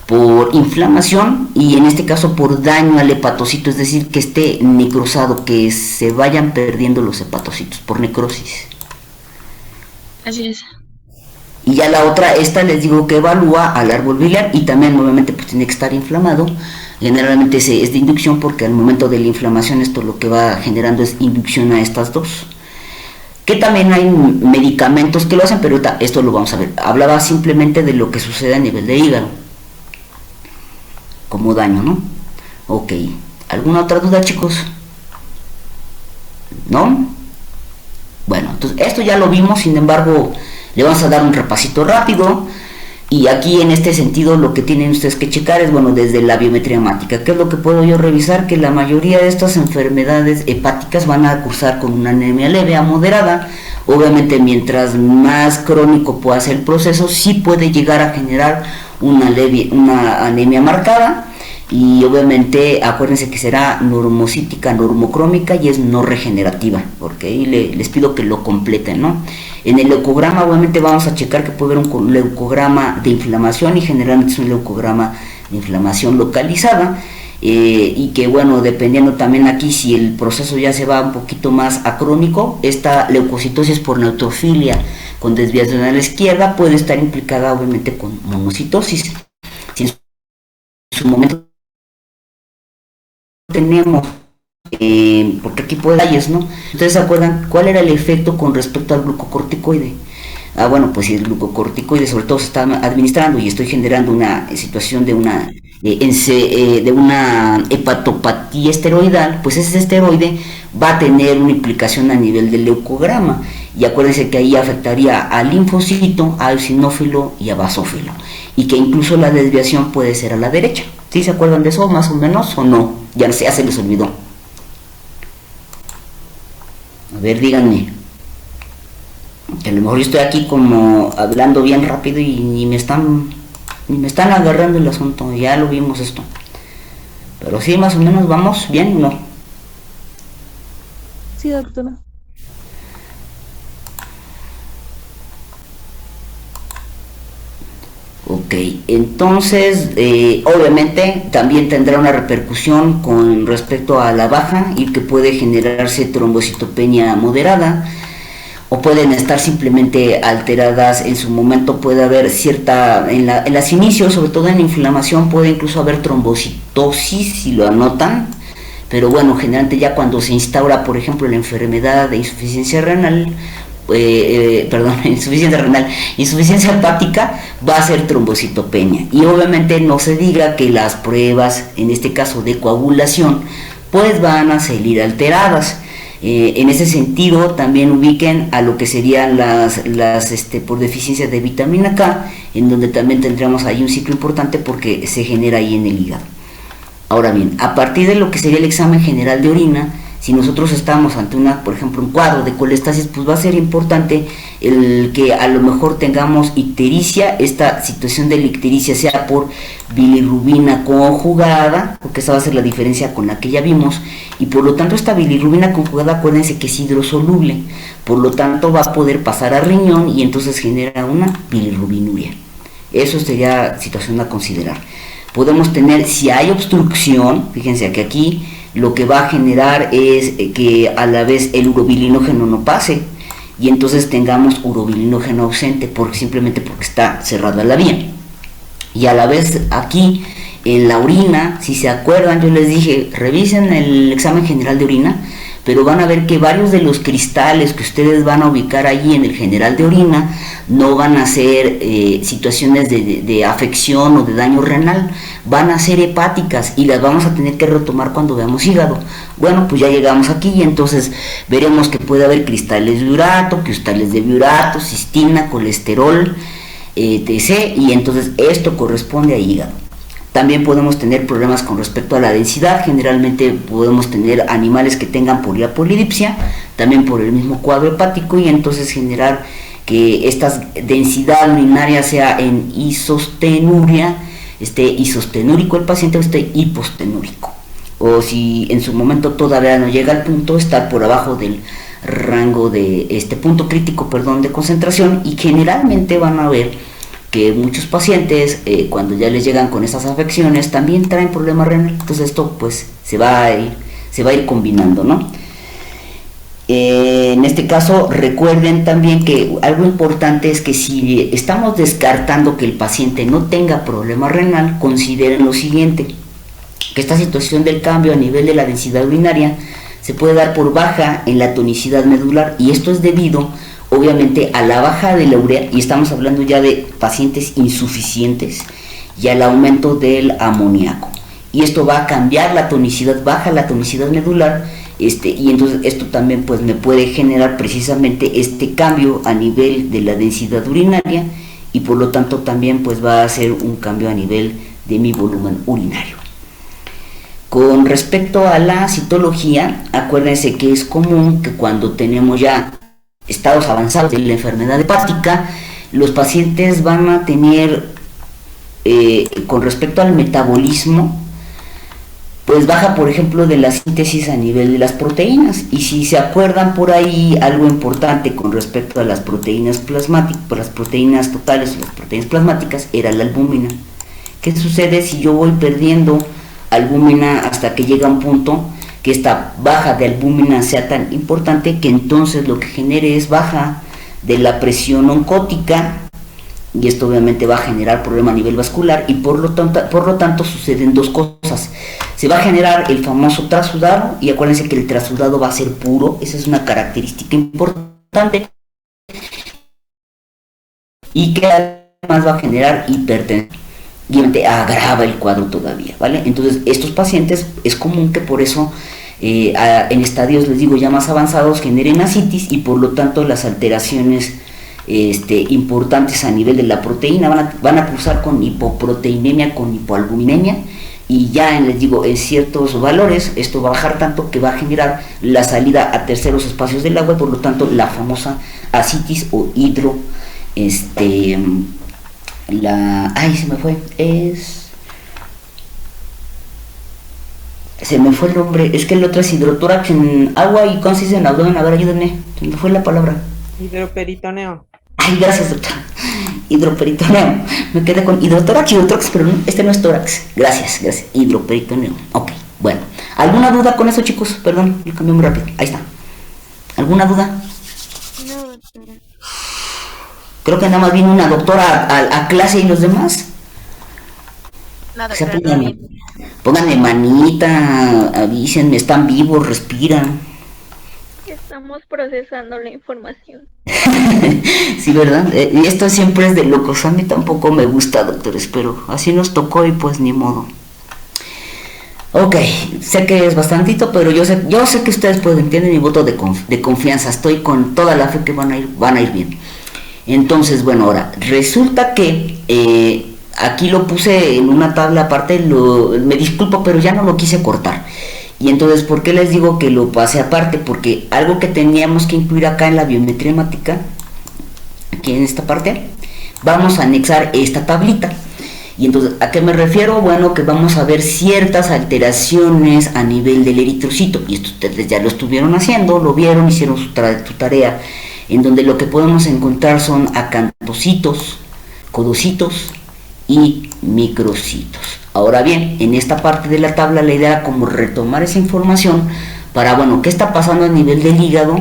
por inflamación y en este caso por daño al hepatocito, es decir, que esté necrosado, que se vayan perdiendo los hepatocitos por necrosis. Así es. Y ya la otra, esta les digo que evalúa al árbol biliar, y también obviamente pues tiene que estar inflamado. Generalmente es de inducción porque al momento de la inflamación esto lo que va generando es inducción a estas dos. Que también hay medicamentos que lo hacen, pero esto lo vamos a ver. Hablaba simplemente de lo que sucede a nivel de hígado como daño, ¿no? Ok, ¿alguna otra duda, chicos? ¿No? Bueno, entonces esto ya lo vimos, sin embargo le vamos a dar un repasito rápido. Y aquí en este sentido lo que tienen ustedes que checar es, bueno, desde la biometría hemática, ¿qué es lo que puedo yo revisar? Que la mayoría de estas enfermedades hepáticas van a cursar con una anemia leve a moderada. Obviamente mientras más crónico pueda ser el proceso, sí puede llegar a generar una anemia marcada, y obviamente acuérdense que será normocítica, normocrómica, y es no regenerativa, porque ahí les pido que lo completen, ¿no? En el leucograma obviamente vamos a checar que puede haber un leucograma de inflamación, y generalmente es un leucograma de inflamación localizada, y que bueno, dependiendo también aquí si el proceso ya se va un poquito más acrónico, esta leucocitosis por neutrofilia con desviación a la izquierda puede estar implicada obviamente con monocitosis. Si en su momento tenemos porque aquí puede detalles, ¿no? ¿Ustedes se acuerdan cuál era el efecto con respecto al glucocorticoide? Bueno, pues si el glucocorticoide sobre todo se está administrando y estoy generando una situación de una hepatopatía esteroidal, pues ese esteroide va a tener una implicación a nivel del leucograma, y acuérdense que ahí afectaría al linfocito, al eosinófilo y a basófilo, y que incluso la desviación puede ser a la derecha. ¿Sí se acuerdan de eso más o menos o no? Ya se les olvidó. A ver, díganme, que a lo mejor yo estoy aquí como hablando bien rápido y ni me están agarrando el asunto, ya lo vimos esto. Pero sí, más o menos vamos bien, ¿no? Sí, doctora. Ok, entonces obviamente también tendrá una repercusión con respecto a la baja y que puede generarse trombocitopenia moderada, o pueden estar simplemente alteradas en su momento. Puede haber cierta, en los inicios, sobre todo en la inflamación, puede incluso haber trombocitosis si lo anotan, pero bueno, generalmente ya cuando se instaura, por ejemplo, la enfermedad de insuficiencia renal, insuficiencia hepática, va a ser trombocitopenia. Y obviamente no se diga que las pruebas, en este caso de coagulación, pues van a salir alteradas. En ese sentido también ubiquen a lo que serían las por deficiencia de vitamina K, en donde también tendríamos ahí un ciclo importante porque se genera ahí en el hígado. Ahora bien, a partir de lo que sería el examen general de orina, si nosotros estamos ante por ejemplo, un cuadro de colestasis, pues va a ser importante el que a lo mejor tengamos ictericia. Esta situación de la ictericia sea por bilirrubina conjugada, porque esa va a ser la diferencia con la que ya vimos, y por lo tanto esta bilirrubina conjugada, acuérdense que es hidrosoluble, por lo tanto va a poder pasar a riñón y entonces genera una bilirrubinuria. Eso sería situación a considerar. Podemos tener, si hay obstrucción, fíjense que aquí lo que va a generar es que a la vez el urobilinógeno no pase y entonces tengamos urobilinógeno ausente simplemente porque está cerrada la vía. Y a la vez aquí en la orina, si se acuerdan, yo les dije, revisen el examen general de orina, pero van a ver que varios de los cristales que ustedes van a ubicar allí en el general de orina no van a ser situaciones de afección o de daño renal, van a ser hepáticas y las vamos a tener que retomar cuando veamos hígado. Bueno, pues ya llegamos aquí y entonces veremos que puede haber cristales de urato, cristales de biurato, cistina, colesterol, etc. Y entonces esto corresponde a hígado. También podemos tener problemas con respecto a la densidad. Generalmente podemos tener animales que tengan poliapolidipsia, también por el mismo cuadro hepático, y entonces generar que esta densidad urinaria sea en isostenuria, esté isostenúrico el paciente o esté hipostenúrico. O si en su momento todavía no llega al punto, estar por abajo del rango de punto crítico, de concentración, y generalmente van a ver que muchos pacientes cuando ya les llegan con esas afecciones también traen problemas renales. Entonces esto pues se va a ir combinando, ¿no? En este caso recuerden también que algo importante es que si estamos descartando que el paciente no tenga problema renal, consideren lo siguiente, que esta situación del cambio a nivel de la densidad urinaria se puede dar por baja en la tonicidad medular, y esto es debido obviamente a la baja de la urea, y estamos hablando ya de pacientes insuficientes, y al aumento del amoníaco, y esto va a cambiar la tonicidad, baja la tonicidad medular, y entonces esto también pues me puede generar precisamente este cambio a nivel de la densidad urinaria, y por lo tanto también pues va a ser un cambio a nivel de mi volumen urinario. Con respecto a la citología, acuérdense que es común que cuando tenemos ya estados avanzados de la enfermedad hepática, los pacientes van a tener, con respecto al metabolismo, pues baja, por ejemplo, de la síntesis a nivel de las proteínas. Y si se acuerdan por ahí, algo importante con respecto a las proteínas plasmáticas, las proteínas totales y las proteínas plasmáticas, era la albúmina. ¿Qué sucede si yo voy perdiendo albúmina hasta que llega un punto que esta baja de albúmina sea tan importante que entonces lo que genere es baja de la presión oncótica, y esto obviamente va a generar problema a nivel vascular, y por lo tanto suceden dos cosas: se va a generar el famoso trasudado, y acuérdense que el trasudado va a ser puro, esa es una característica importante, y que además va a generar hipertensión, y obviamente agrava el cuadro todavía, ¿vale? Entonces estos pacientes es común que por eso en estadios, les digo, ya más avanzados, generen ascitis, y por lo tanto las alteraciones importantes a nivel de la proteína van a cruzar con hipoproteinemia, con hipoalbuminemia, y ya les digo, en ciertos valores esto va a bajar tanto que va a generar la salida a terceros espacios del agua, y por lo tanto la famosa ascitis o hidro, se me fue el nombre, es que el otro es hidrotórax en agua y consiste en abdomen. A ver, ayúdenme, se me fue la palabra. Hidroperitoneo. Ay, gracias, doctor. Hidroperitoneo. Me quedé con hidrotórax, pero no, este no es tórax. Gracias. Hidroperitoneo. Ok, bueno. ¿Alguna duda con eso, chicos? Perdón, lo cambié muy rápido. Ahí está. ¿Alguna duda? No, doctora. Creo que nada más vino una doctora a clase y los demás. La O sea, doctora también. pónganme manita, avísenme, están vivos, respiran. Estamos procesando la información. Sí, ¿verdad? Y esto siempre es de locos. A mí tampoco me gusta, doctores, pero así nos tocó y pues ni modo. Ok, sé que es bastantito, pero yo sé que ustedes pueden, tienen mi voto de confianza. Estoy con toda la fe que van a ir bien. Entonces, bueno, ahora, resulta que aquí lo puse en una tabla aparte, me disculpo, pero ya no lo quise cortar. Y entonces, ¿por qué les digo que lo pasé aparte? Porque algo que teníamos que incluir acá en la biometría hemática, aquí en esta parte, vamos a anexar esta tablita. Y entonces, ¿a qué me refiero? Bueno, que vamos a ver ciertas alteraciones a nivel del eritrocito. Y esto ustedes ya lo estuvieron haciendo, lo vieron, hicieron su tarea, en donde lo que podemos encontrar son acantocitos, codocitos y microcitos. Ahora bien, en esta parte de la tabla la idea era como retomar esa información para, bueno, qué está pasando a nivel del hígado,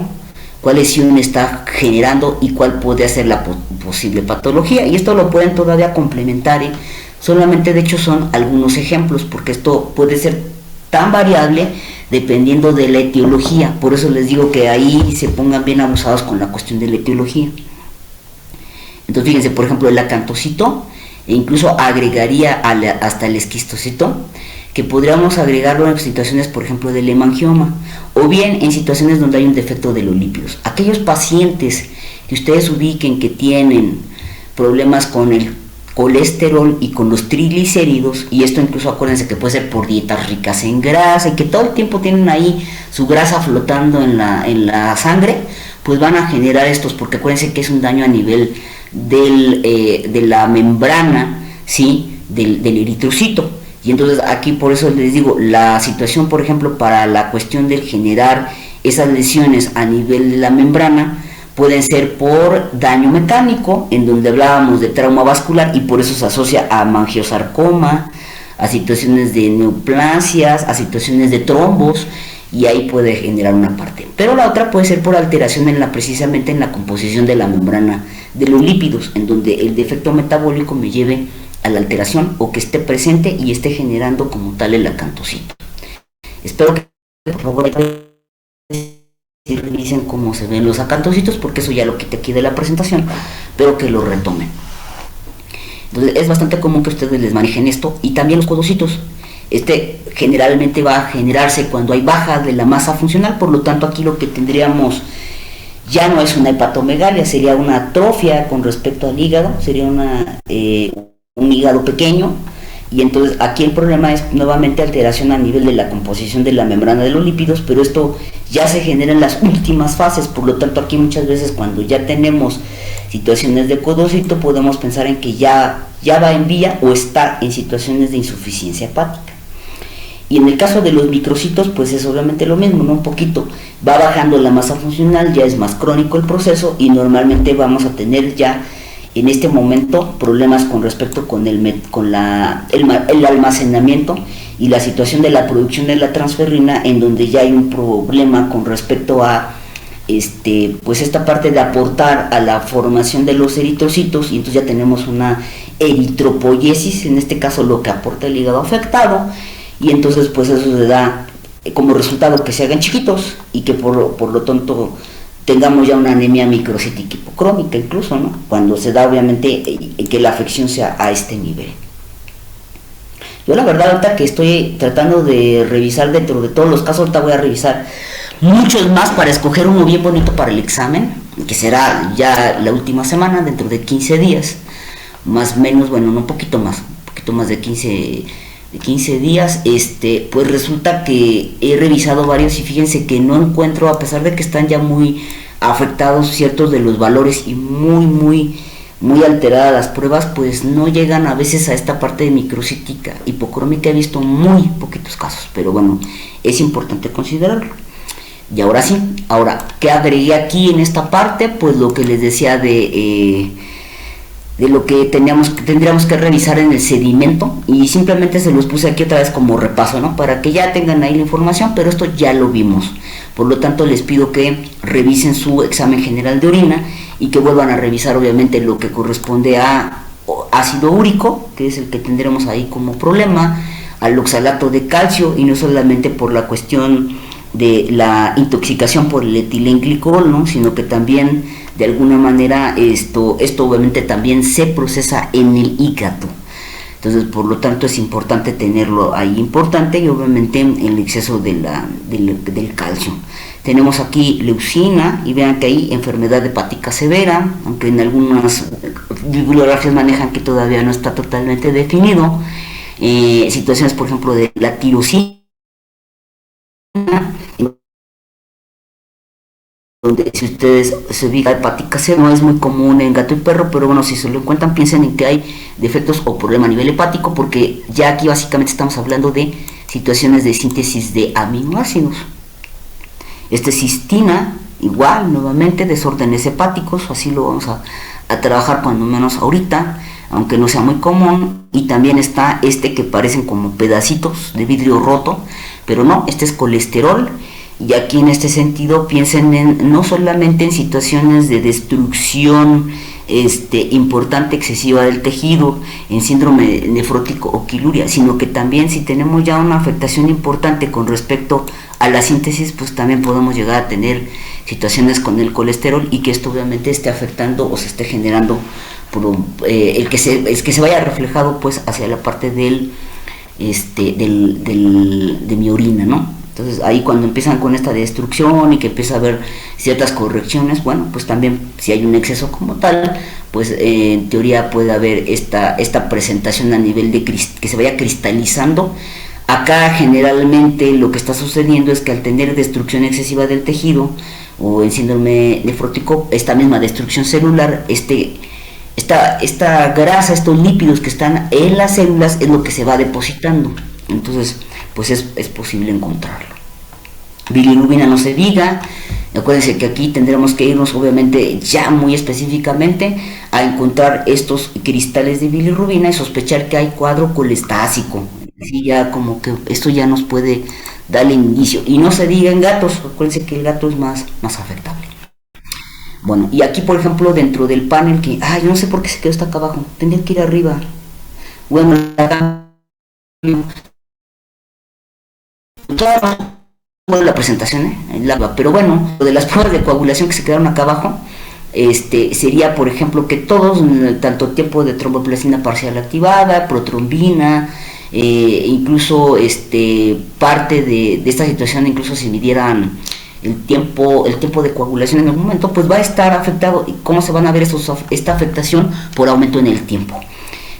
cuál lesión está generando y cuál puede ser la posible patología. Y esto lo pueden todavía complementar, solamente de hecho son algunos ejemplos, porque esto puede ser tan variable dependiendo de la etiología. Por eso les digo que ahí se pongan bien abusados con la cuestión de la etiología. Entonces fíjense, por ejemplo, el acantocito, e incluso agregaría hasta el esquistocito, que podríamos agregarlo en situaciones, por ejemplo, del hemangioma, o bien en situaciones donde hay un defecto de los lípidos. Aquellos pacientes que ustedes ubiquen que tienen problemas con el colesterol y con los triglicéridos, y esto incluso acuérdense que puede ser por dietas ricas en grasa y que todo el tiempo tienen ahí su grasa flotando en la sangre, pues van a generar estos, porque acuérdense que es un daño a nivel de la membrana, ¿sí? del eritrocito. Y entonces aquí por eso les digo, la situación, por ejemplo, para la cuestión del generar esas lesiones a nivel de la membrana, pueden ser por daño mecánico, en donde hablábamos de trauma vascular, y por eso se asocia a mangiosarcoma, a situaciones de neoplasias, a situaciones de trombos, y ahí puede generar una parte. Pero la otra puede ser por alteración precisamente en la composición de la membrana de los lípidos, en donde el defecto metabólico me lleve a la alteración, o que esté presente y esté generando como tal el acantocito. Espero que por favor revisen cómo se ven los acantocitos, porque eso ya lo quité aquí de la presentación, pero que lo retomen. Entonces es bastante común que ustedes les manejen esto, y también los codocitos. Generalmente va a generarse cuando hay baja de la masa funcional, por lo tanto aquí lo que tendríamos ya no es una hepatomegalia, sería una atrofia con respecto al hígado, sería un hígado pequeño, y entonces aquí el problema es nuevamente alteración a nivel de la composición de la membrana de los lípidos, pero esto ya se genera en las últimas fases. Por lo tanto aquí muchas veces cuando ya tenemos situaciones de codocito podemos pensar en que ya va en vía o está en situaciones de insuficiencia hepática. Y en el caso de los microcitos, pues es obviamente lo mismo, ¿no? Un poquito va bajando la masa funcional, ya es más crónico el proceso, y normalmente vamos a tener ya en este momento problemas con respecto con el almacenamiento y la situación de la producción de la transferrina, en donde ya hay un problema con respecto a pues esta parte de aportar a la formación de los eritrocitos, y entonces ya tenemos una eritropoiesis, en este caso lo que aporta el hígado afectado, y entonces pues eso se da como resultado que se hagan chiquitos y que por lo tanto tengamos ya una anemia microcítica hipocrómica incluso, ¿no? Cuando se da obviamente que la afección sea a este nivel. Yo la verdad ahorita que estoy tratando de revisar dentro de todos los casos, ahorita voy a revisar muchos más para escoger uno bien bonito para el examen, que será ya la última semana, dentro de 15 días, más o menos, bueno, no, un poquito más de 15, de 15 días, pues resulta que he revisado varios y fíjense que no encuentro, a pesar de que están ya muy afectados ciertos de los valores y muy alteradas las pruebas, pues no llegan a veces a esta parte de microcítica. Hipocrómica he visto muy poquitos casos, pero bueno, es importante considerarlo. Y ahora sí, ¿qué agregué aquí en esta parte? Pues lo que les decía de lo que tendríamos que revisar en el sedimento, y simplemente se los puse aquí otra vez como repaso, ¿no? Para que ya tengan ahí la información, pero esto ya lo vimos. Por lo tanto, les pido que revisen su examen general de orina y que vuelvan a revisar obviamente lo que corresponde a ácido úrico, que es el que tendremos ahí como problema, al oxalato de calcio, y no solamente por la cuestión de la intoxicación por el etilenglicol, ¿no? Sino que también de alguna manera esto obviamente también se procesa en el hígado. Entonces, por lo tanto, es importante tenerlo ahí importante, y obviamente el exceso del calcio. Tenemos aquí leucina, y vean que hay enfermedad hepática severa, aunque en algunas bibliografías manejan que todavía no está totalmente definido. Situaciones, por ejemplo, de la tirosina, donde si ustedes se ubican hepática C, no es muy común en gato y perro, pero bueno, si se lo encuentran, piensen en que hay defectos o problema a nivel hepático, porque ya aquí básicamente estamos hablando de situaciones de síntesis de aminoácidos. Cistina, igual, nuevamente, desórdenes hepáticos, así lo vamos a trabajar cuando menos ahorita, aunque no sea muy común. Y también está que parecen como pedacitos de vidrio roto, pero no, es colesterol. Y aquí en este sentido piensen no solamente en situaciones de destrucción importante, excesiva del tejido, en síndrome nefrótico o quiluria, sino que también si tenemos ya una afectación importante con respecto a la síntesis, pues también podemos llegar a tener situaciones con el colesterol, y que esto obviamente esté afectando o se esté generando por el que se vaya reflejado pues hacia la parte de mi orina, ¿no? Entonces ahí cuando empiezan con esta destrucción y que empieza a haber ciertas correcciones, bueno, pues también si hay un exceso como tal, pues en teoría puede haber esta presentación a nivel de que se vaya cristalizando. Acá generalmente lo que está sucediendo es que al tener destrucción excesiva del tejido o en síndrome nefrótico, esta misma destrucción celular, esta grasa, estos lípidos que están en las células es lo que se va depositando. Entonces pues es posible encontrarlo. Bilirrubina no se diga. Acuérdense que aquí tendremos que irnos obviamente ya muy específicamente a encontrar estos cristales de bilirrubina y sospechar que hay cuadro colestásico. Así ya como que esto ya nos puede dar el indicio. Y no se diga en gatos, acuérdense que el gato es más afectable. Bueno, y aquí por ejemplo dentro del panel que, yo no sé por qué se quedó hasta acá abajo, tendría que ir arriba. Bueno, acá claro, la presentación, pero bueno, lo de las pruebas de coagulación que se quedaron acá abajo, sería por ejemplo que todos, tanto tiempo de tromboplastina parcial activada, protrombina, incluso parte de esta situación, incluso si midieran el tiempo de coagulación en algún momento, pues va a estar afectado. ¿Y cómo se van a ver esta afectación? Por aumento en el tiempo.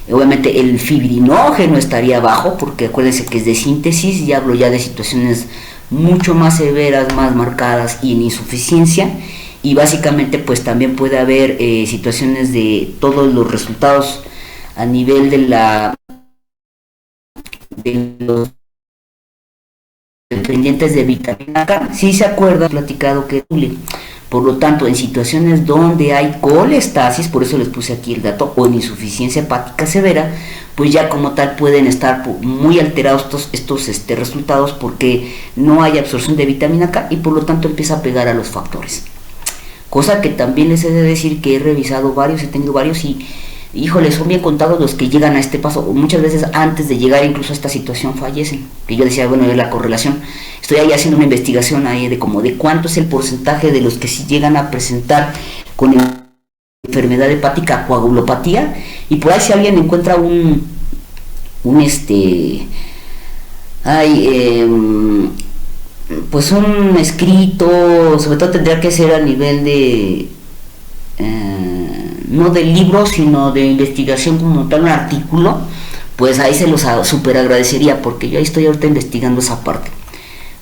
Obviamente el fibrinógeno estaría bajo, porque acuérdense que es de síntesis, y hablo ya de situaciones mucho más severas, más marcadas y en insuficiencia. Y básicamente pues también puede haber situaciones de todos los resultados a nivel de los dependientes de vitamina K. Si se acuerdan, platicado que por lo tanto, en situaciones donde hay colestasis, por eso les puse aquí el dato, o en insuficiencia hepática severa, pues ya como tal pueden estar muy alterados estos resultados, porque no hay absorción de vitamina K y por lo tanto empieza a pegar a los factores. Cosa que también les he de decir que he revisado varios, he tenido varios y híjole, son bien contados los que llegan a este paso, o muchas veces antes de llegar incluso a esta situación fallecen. Que yo decía, bueno, la correlación, estoy ahí haciendo una investigación ahí de cuánto es el porcentaje de los que sí llegan a presentar con enfermedad hepática coagulopatía, y por ahí si alguien encuentra pues un escrito, sobre todo tendría que ser a nivel de no del libro, sino de investigación como tal, un artículo, pues ahí se los super agradecería, porque yo ahí estoy ahorita investigando esa parte.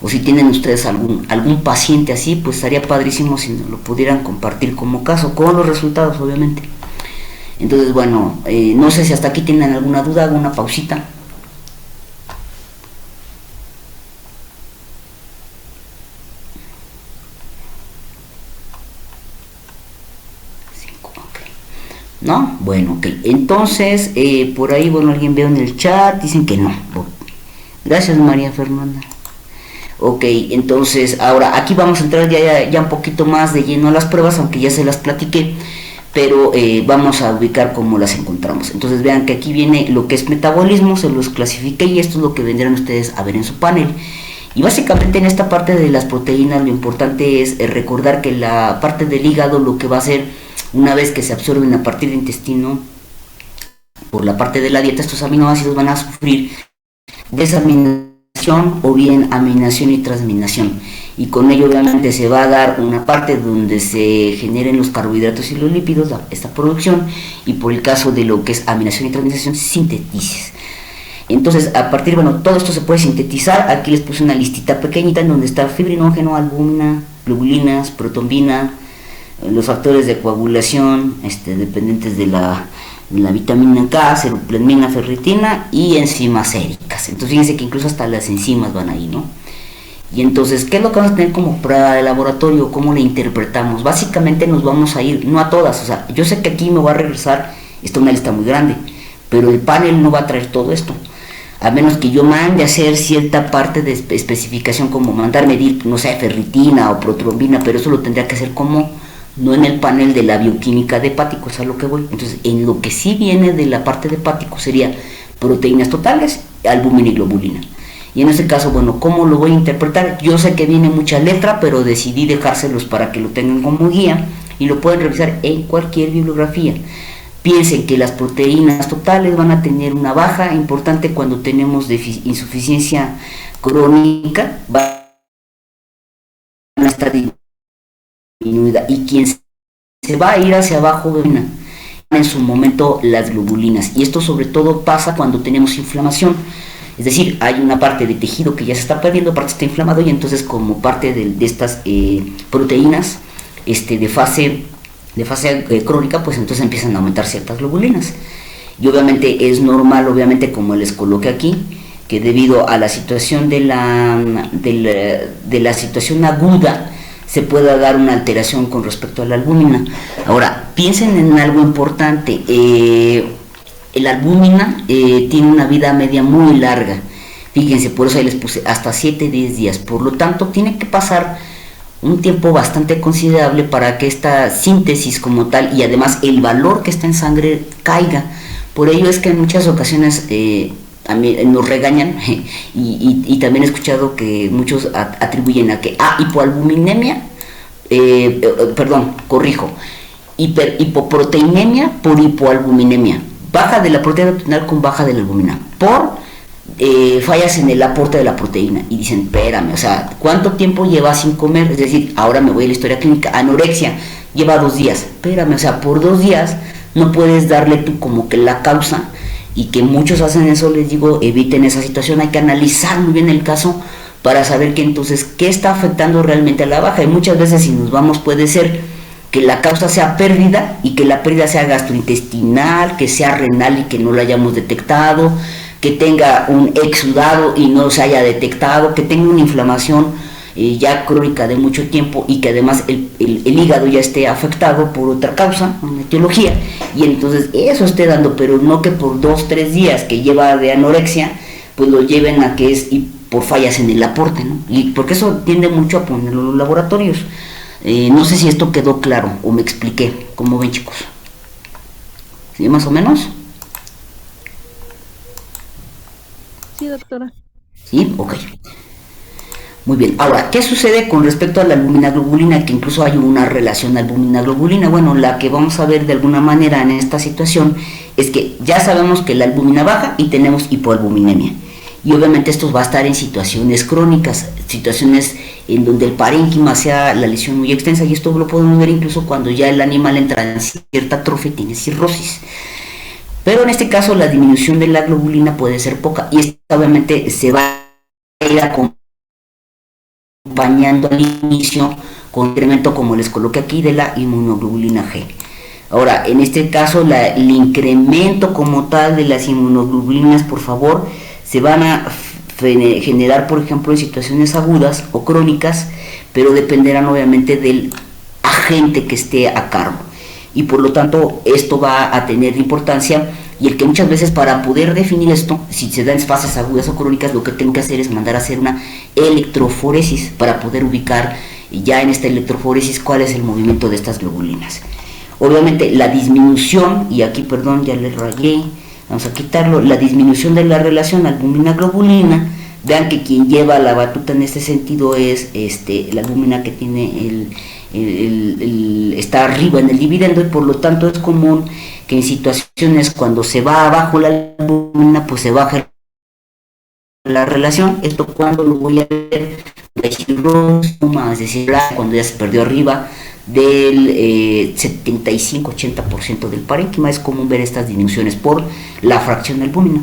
O si tienen ustedes algún paciente así, pues estaría padrísimo si nos lo pudieran compartir como caso, con los resultados obviamente. Entonces bueno, no sé si hasta aquí tienen alguna duda, hago una pausita. ¿No? Bueno, ok. Entonces, por ahí, bueno, alguien veo en el chat, dicen que no. Gracias, María Fernanda. Ok, entonces, ahora aquí vamos a entrar ya un poquito más de lleno a las pruebas, aunque ya se las platiqué, pero vamos a ubicar cómo las encontramos. Entonces, vean que aquí viene lo que es metabolismo, se los clasifiqué y esto es lo que vendrán ustedes a ver en su panel. Y básicamente en esta parte de las proteínas lo importante es recordar que la parte del hígado lo que va a hacer una vez que se absorben a partir del intestino por la parte de la dieta, estos aminoácidos van a sufrir desaminación o bien aminación y transminación, y con ello obviamente se va a dar una parte donde se generen los carbohidratos y los lípidos, esta producción, y por el caso de lo que es aminación y transminación, sintetices. Entonces, a partir, bueno, todo esto se puede sintetizar. Aquí les puse una listita pequeñita en donde está fibrinógeno, albúmina, globulinas, protombina, los factores de coagulación dependientes de la vitamina K, ceruloplasmina, ferritina y enzimas séricas. Entonces fíjense que incluso hasta las enzimas van ahí, ¿no? Y entonces, ¿qué es lo que vamos a tener como prueba de laboratorio? ¿Cómo la interpretamos? Básicamente nos vamos a ir, no a todas, o sea, yo sé que aquí me va a regresar, está una lista muy grande, pero el panel no va a traer todo esto, a menos que yo mande a hacer cierta parte de especificación, como mandar medir, no sé, ferritina o protrombina, pero eso lo tendría que hacer como no en el panel de la bioquímica de hepáticos, a lo que voy. Entonces, en lo que sí viene de la parte de hepáticos sería proteínas totales, albúmina y globulina. Y en este caso, bueno, ¿cómo lo voy a interpretar? Yo sé que viene mucha letra, pero decidí dejárselos para que lo tengan como guía y lo pueden revisar en cualquier bibliografía. Piensen que las proteínas totales van a tener una baja importante cuando tenemos insuficiencia crónica, van a estar disminuida, y quien se va a ir hacia abajo en su momento las globulinas, y esto sobre todo pasa cuando tenemos inflamación, es decir, hay una parte de tejido que ya se está perdiendo, parte está inflamado, y entonces como parte de estas proteínas de fase crónica, pues entonces empiezan a aumentar ciertas globulinas, y obviamente es normal, obviamente como les coloqué aquí, que debido a la situación de la situación aguda se pueda dar una alteración con respecto a la albúmina. Ahora, piensen en algo importante, el albúmina tiene una vida media muy larga, fíjense, por eso ahí les puse hasta 7-10 días, por lo tanto tiene que pasar un tiempo bastante considerable para que esta síntesis como tal, y además el valor que está en sangre caiga. Por ello es que en muchas ocasiones a mí nos regañan y también he escuchado que muchos atribuyen a que hipoalbuminemia, hipoproteinemia por hipoalbuminemia, baja de la proteína total con baja de la albúmina por fallas en el aporte de la proteína. Y dicen, espérame, o sea, ¿cuánto tiempo llevas sin comer? Es decir, ahora me voy a la historia clínica, anorexia, lleva 2 días, espérame, o sea, por 2 días no puedes darle tú como que la causa, y que muchos hacen eso. Les digo, eviten esa situación, hay que analizar muy bien el caso para saber que entonces qué está afectando realmente a la baja, y muchas veces si nos vamos puede ser que la causa sea pérdida, y que la pérdida sea gastrointestinal, que sea renal y que no lo hayamos detectado, que tenga un exudado y no se haya detectado, que tenga una inflamación ya crónica de mucho tiempo, y que además el hígado ya esté afectado por otra causa, una etiología, y entonces eso esté dando, pero no que por 2-3 días que lleva de anorexia, pues lo lleven a que es por fallas en el aporte, ¿no? Y porque eso tiende mucho a ponerlo en los laboratorios. No sé si esto quedó claro o me expliqué. ¿Cómo ven, chicos? ¿Sí, más o menos? Sí, doctora. Sí, ok. Muy bien. Ahora, ¿qué sucede con respecto a la albumina-globulina? Que incluso hay una relación albumina-globulina. Bueno, la que vamos a ver de alguna manera en esta situación es que ya sabemos que la albumina baja y tenemos hipoalbuminemia. Y obviamente esto va a estar en situaciones crónicas, situaciones en donde el parénquima sea la lesión muy extensa, y esto lo podemos ver incluso cuando ya el animal entra en cierta atrofia y tiene cirrosis. Pero en este caso la disminución de la globulina puede ser poca, y esta obviamente se va a ir acompañando al inicio con incremento, como les coloqué aquí, de la inmunoglobulina G. Ahora, en este caso, el incremento como tal de las inmunoglobulinas, por favor, se van a generar, por ejemplo, en situaciones agudas o crónicas, pero dependerán obviamente del agente que esté a cargo. Y por lo tanto, esto va a tener importancia, y el que muchas veces, para poder definir esto, si se dan fases agudas o crónicas, lo que tengo que hacer es mandar a hacer una electroforesis para poder ubicar ya en esta electroforesis cuál es el movimiento de estas globulinas. Obviamente la disminución, y aquí perdón ya le rayé, vamos a quitarlo, la disminución de la relación albúmina-globulina, vean que quien lleva la batuta en este sentido es la albúmina que tiene está arriba en el dividendo, y por lo tanto es común que en situaciones cuando se va abajo la albúmina, pues se baja la relación. Esto cuando lo voy a ver, es decir, cuando ya se perdió arriba del 75-80% del parénquima, es común ver estas disminuciones por la fracción de albúmina.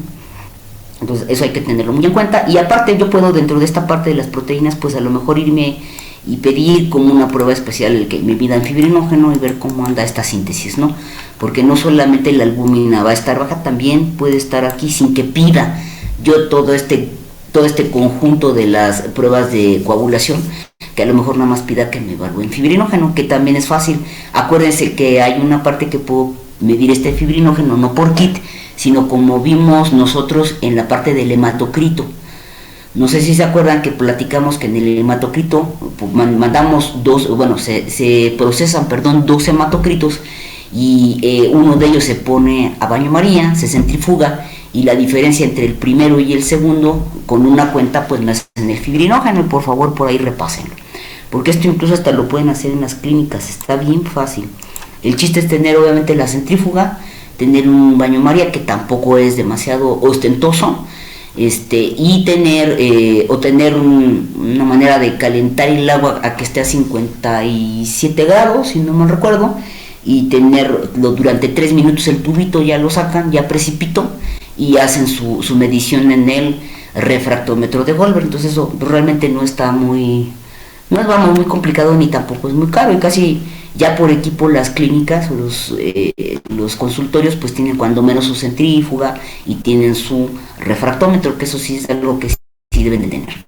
Entonces eso hay que tenerlo muy en cuenta. Y aparte yo puedo, dentro de esta parte de las proteínas, pues a lo mejor irme y pedir como una prueba especial que me mida en fibrinógeno y ver cómo anda esta síntesis, ¿no? Porque no solamente la albúmina va a estar baja, también puede estar aquí sin que pida yo todo este conjunto de las pruebas de coagulación, que a lo mejor nada más pida que me evalúen fibrinógeno, que también es fácil. Acuérdense que hay una parte que puedo medir este fibrinógeno no por kit, sino como vimos nosotros en la parte del hematocrito. No sé si se acuerdan que platicamos que en el hematocrito mandamos se procesan, dos hematocritos, y uno de ellos se pone a baño María, se centrifuga, y la diferencia entre el primero y el segundo, con una cuenta, pues me hacen el fibrinógeno, y por favor por ahí repásenlo, porque esto incluso hasta lo pueden hacer en las clínicas, está bien fácil. El chiste es tener obviamente la centrífuga, tener un baño María que tampoco es demasiado ostentoso, y tener una manera de calentar el agua a que esté a 57 grados, si no mal recuerdo, y tenerlo durante 3 minutos. El tubito ya lo sacan, ya precipitó, y hacen su medición en el refractómetro de Goldberg. Entonces eso realmente no es muy complicado, ni tampoco es muy caro, y casi ya por equipo las clínicas o los consultorios pues tienen cuando menos su centrífuga y tienen su refractómetro, que eso sí es algo que sí deben de tener.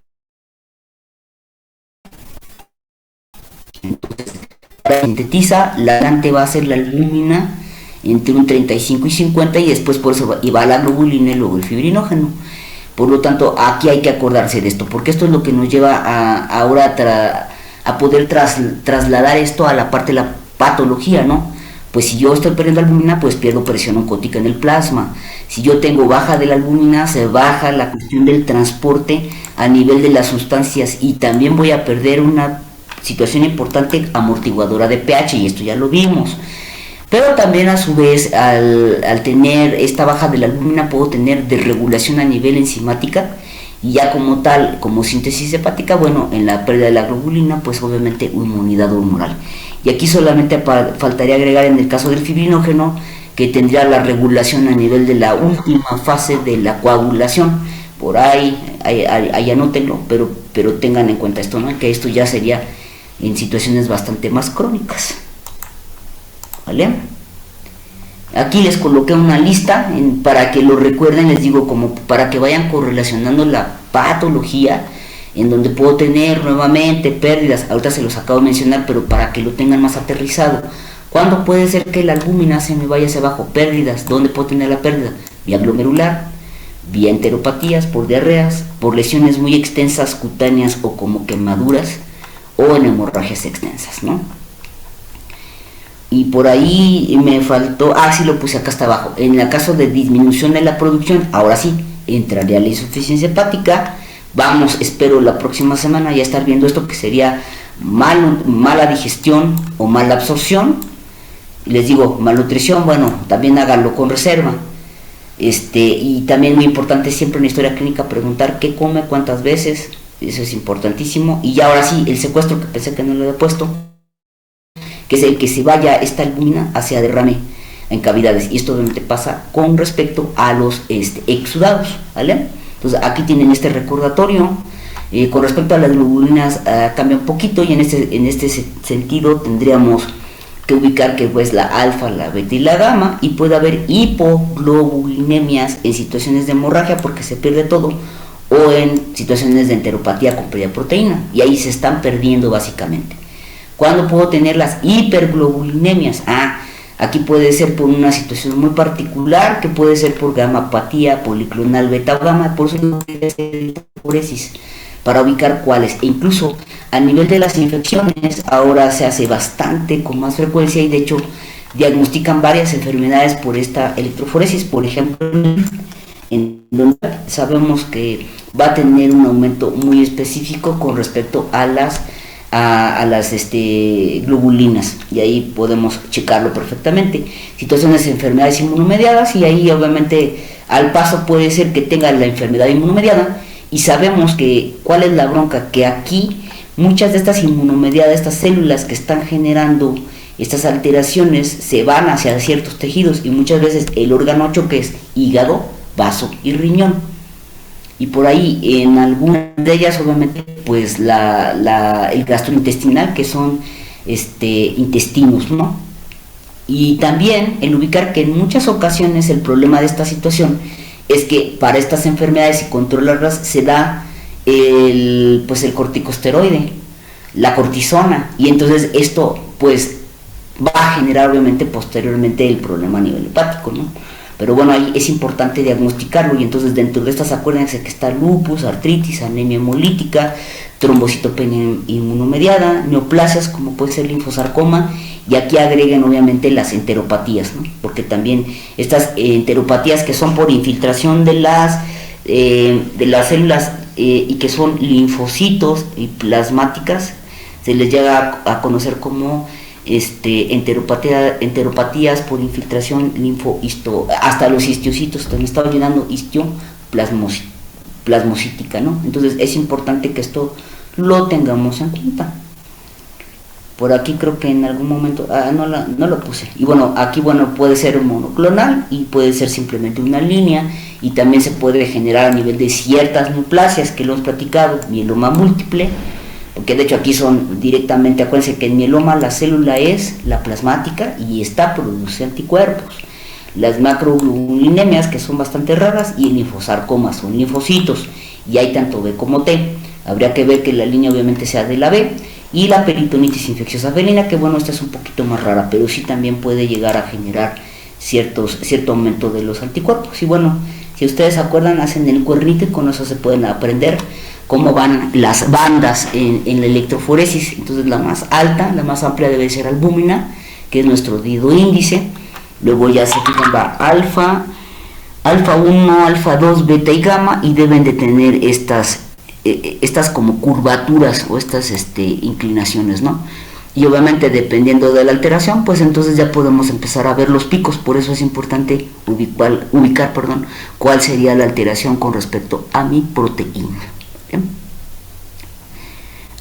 Entonces, sintetiza, la delante va a ser la albúmina entre un 35 y 50, y después por eso va la globulina y luego el fibrinógeno. Por lo tanto, aquí hay que acordarse de esto, porque esto es lo que nos lleva ahora a poder trasladar esto a la parte de la patología, ¿no? Pues si yo estoy perdiendo albúmina, pues pierdo presión oncótica en el plasma. Si yo tengo baja de la albúmina, se baja la cuestión del transporte a nivel de las sustancias, y también voy a perder una situación importante amortiguadora de pH, y esto ya lo vimos. Pero también a su vez, al tener esta baja de la albúmina, puedo tener desregulación a nivel enzimática, y ya como tal, como síntesis hepática, bueno, en la pérdida de la globulina, pues obviamente inmunidad humoral. Y aquí solamente faltaría agregar en el caso del fibrinógeno, que tendría la regulación a nivel de la última fase de la coagulación. Por ahí anótenlo, pero tengan en cuenta esto, ¿no? Que esto ya sería en situaciones bastante más crónicas. ¿Vale? Aquí les coloqué una lista para que lo recuerden, les digo, como para que vayan correlacionando la patología, en donde puedo tener nuevamente pérdidas. Ahorita se los acabo de mencionar, pero para que lo tengan más aterrizado. ¿Cuándo puede ser que la albúmina se me vaya hacia abajo? Pérdidas. ¿Dónde puedo tener la pérdida? Vía glomerular, vía enteropatías, por diarreas, por lesiones muy extensas cutáneas o como quemaduras, o en hemorragias extensas, ¿no? Y por ahí me faltó, sí lo puse acá hasta abajo. En el caso de disminución de la producción, ahora sí, entraría la insuficiencia hepática. Vamos, espero la próxima semana ya estar viendo esto, que sería mala digestión o mala absorción. Les digo, malnutrición, bueno, también háganlo con reserva. Y también muy importante siempre en la historia clínica preguntar qué come, cuántas veces, eso es importantísimo. Y ya ahora sí, el secuestro, que pensé que no lo había puesto, que es el que se vaya esta albúmina hacia derrame. en cavidades, y esto obviamente pasa con respecto a los exudados, ¿vale? Entonces aquí tienen este recordatorio. Con respecto a las globulinas cambia un poquito, y en este sentido tendríamos que ubicar que pues la alfa, la beta y la gamma, y puede haber hipoglobulinemias en situaciones de hemorragia porque se pierde todo, o en situaciones de enteropatía con pérdida de proteína, y ahí se están perdiendo básicamente. ¿Cuándo puedo tener las hiperglobulinemias? Aquí puede ser por una situación muy particular, que puede ser por gamapatía policlonal beta o gamma, por eso no debe ser electroforesis, para ubicar cuáles. E incluso a nivel de las infecciones ahora se hace bastante con más frecuencia, y de hecho diagnostican varias enfermedades por esta electroforesis. Por ejemplo, en donde sabemos que va a tener un aumento muy específico con respecto a las globulinas, y ahí podemos checarlo perfectamente. Situaciones de enfermedades inmunomediadas, y ahí obviamente al paso puede ser que tenga la enfermedad inmunomediada, y sabemos que cuál es la bronca, que aquí muchas de estas inmunomediadas, estas células que están generando estas alteraciones, se van hacia ciertos tejidos, y muchas veces el órgano choque es hígado, vaso y riñón, y por ahí en algunas de ellas obviamente pues el gastrointestinal, que son intestinos, ¿no? Y también el ubicar que en muchas ocasiones el problema de esta situación es que para estas enfermedades y controlarlas se da el corticosteroide, la cortisona, y entonces esto pues va a generar obviamente posteriormente el problema a nivel hepático, ¿no? Pero bueno, ahí es importante diagnosticarlo, y entonces dentro de estas acuérdense que está lupus, artritis, anemia hemolítica, trombocitopenia inmunomediada, neoplasias como puede ser linfosarcoma, y aquí agreguen obviamente las enteropatías, ¿no? Porque también estas enteropatías que son por infiltración de las células y que son linfocitos y plasmáticas, se les llega a conocer como enteropatías por infiltración hasta los histiocitos, también está olvidando plasmocítica, ¿no? Entonces es importante que esto lo tengamos en cuenta. Por aquí creo que en algún momento no lo puse. Y bueno, aquí puede ser monoclonal y puede ser simplemente una línea, y también se puede generar a nivel de ciertas neoplasias que lo hemos platicado, mieloma múltiple, porque de hecho aquí son directamente, acuérdense que en mieloma la célula es la plasmática y esta produce anticuerpos. Las macroglobulinemias, que son bastante raras, y el linfosarcoma son linfocitos, y hay tanto B como T. Habría que ver que la línea obviamente sea de la B. Y la peritonitis infecciosa felina, que bueno, esta es un poquito más rara, pero sí también puede llegar a generar cierto aumento de los anticuerpos. Y bueno, si ustedes se acuerdan, hacen el cuernito, y con eso se pueden aprender cómo van las bandas en la electroforesis. Entonces la más alta, la más amplia debe ser albúmina, que es nuestro dedo índice. Luego ya se fijan, va alfa 1, alfa 2, beta y gamma, y deben de tener estas como curvaturas o estas inclinaciones, ¿no? Y obviamente dependiendo de la alteración, pues entonces ya podemos empezar a ver los picos. Por eso es importante ubicar cuál sería la alteración con respecto a mi proteína. ¿Bien?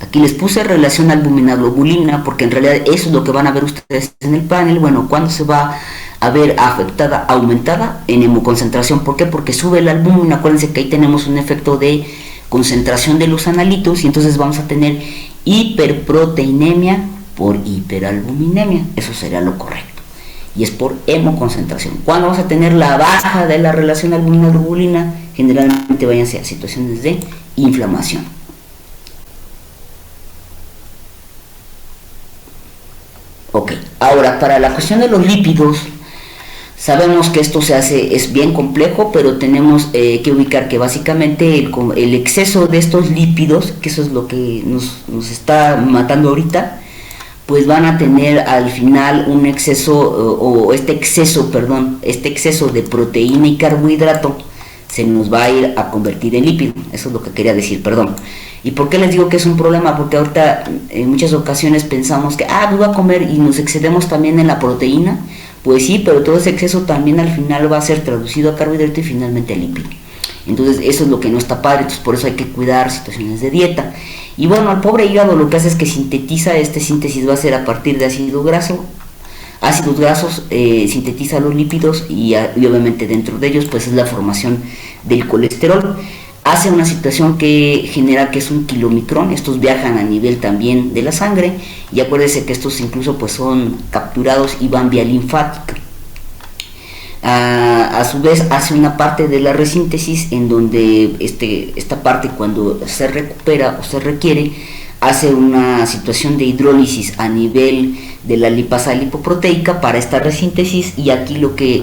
Aquí les puse relación albumina-globulina, porque en realidad eso es lo que van a ver ustedes en el panel. Bueno, cuando se va a ver afectada, aumentada en hemoconcentración. ¿Por qué? Porque sube la albúmina. Acuérdense que ahí tenemos un efecto de concentración de los analitos, y entonces vamos a tener hiperproteinemia por hiperalbuminemia. Eso sería lo correcto, y es por hemoconcentración. Cuando vamos a tener la baja de la relación albumina-globulina, generalmente váyanse a situaciones de inflamación. Ok, ahora para la cuestión de los lípidos, sabemos que esto es bien complejo, pero tenemos que ubicar que básicamente el exceso de estos lípidos, que eso es lo que nos está matando ahorita, pues van a tener al final un exceso, este exceso de proteína y carbohidrato se nos va a ir a convertir en lípido. Eso es lo que quería decir, perdón. ¿Y por qué les digo que es un problema? Porque ahorita en muchas ocasiones pensamos que voy a comer y nos excedemos también en la proteína. Pues sí, pero todo ese exceso también al final va a ser traducido a carbohidrato y finalmente a lípido. Entonces eso es lo que no está padre, entonces por eso hay que cuidar situaciones de dieta. Y bueno, el pobre hígado lo que hace es que sintetiza, síntesis va a ser a partir de ácido graso, ácidos grasos sintetiza los lípidos y obviamente dentro de ellos pues es la formación del colesterol. Hace una situación que genera que es un kilomicrón, estos viajan a nivel también de la sangre y acuérdense que estos incluso pues son capturados y van vía linfática. A su vez hace una parte de la resíntesis en donde esta parte cuando se recupera o se requiere hace una situación de hidrólisis a nivel de la lipasa lipoproteica para esta resíntesis y aquí lo que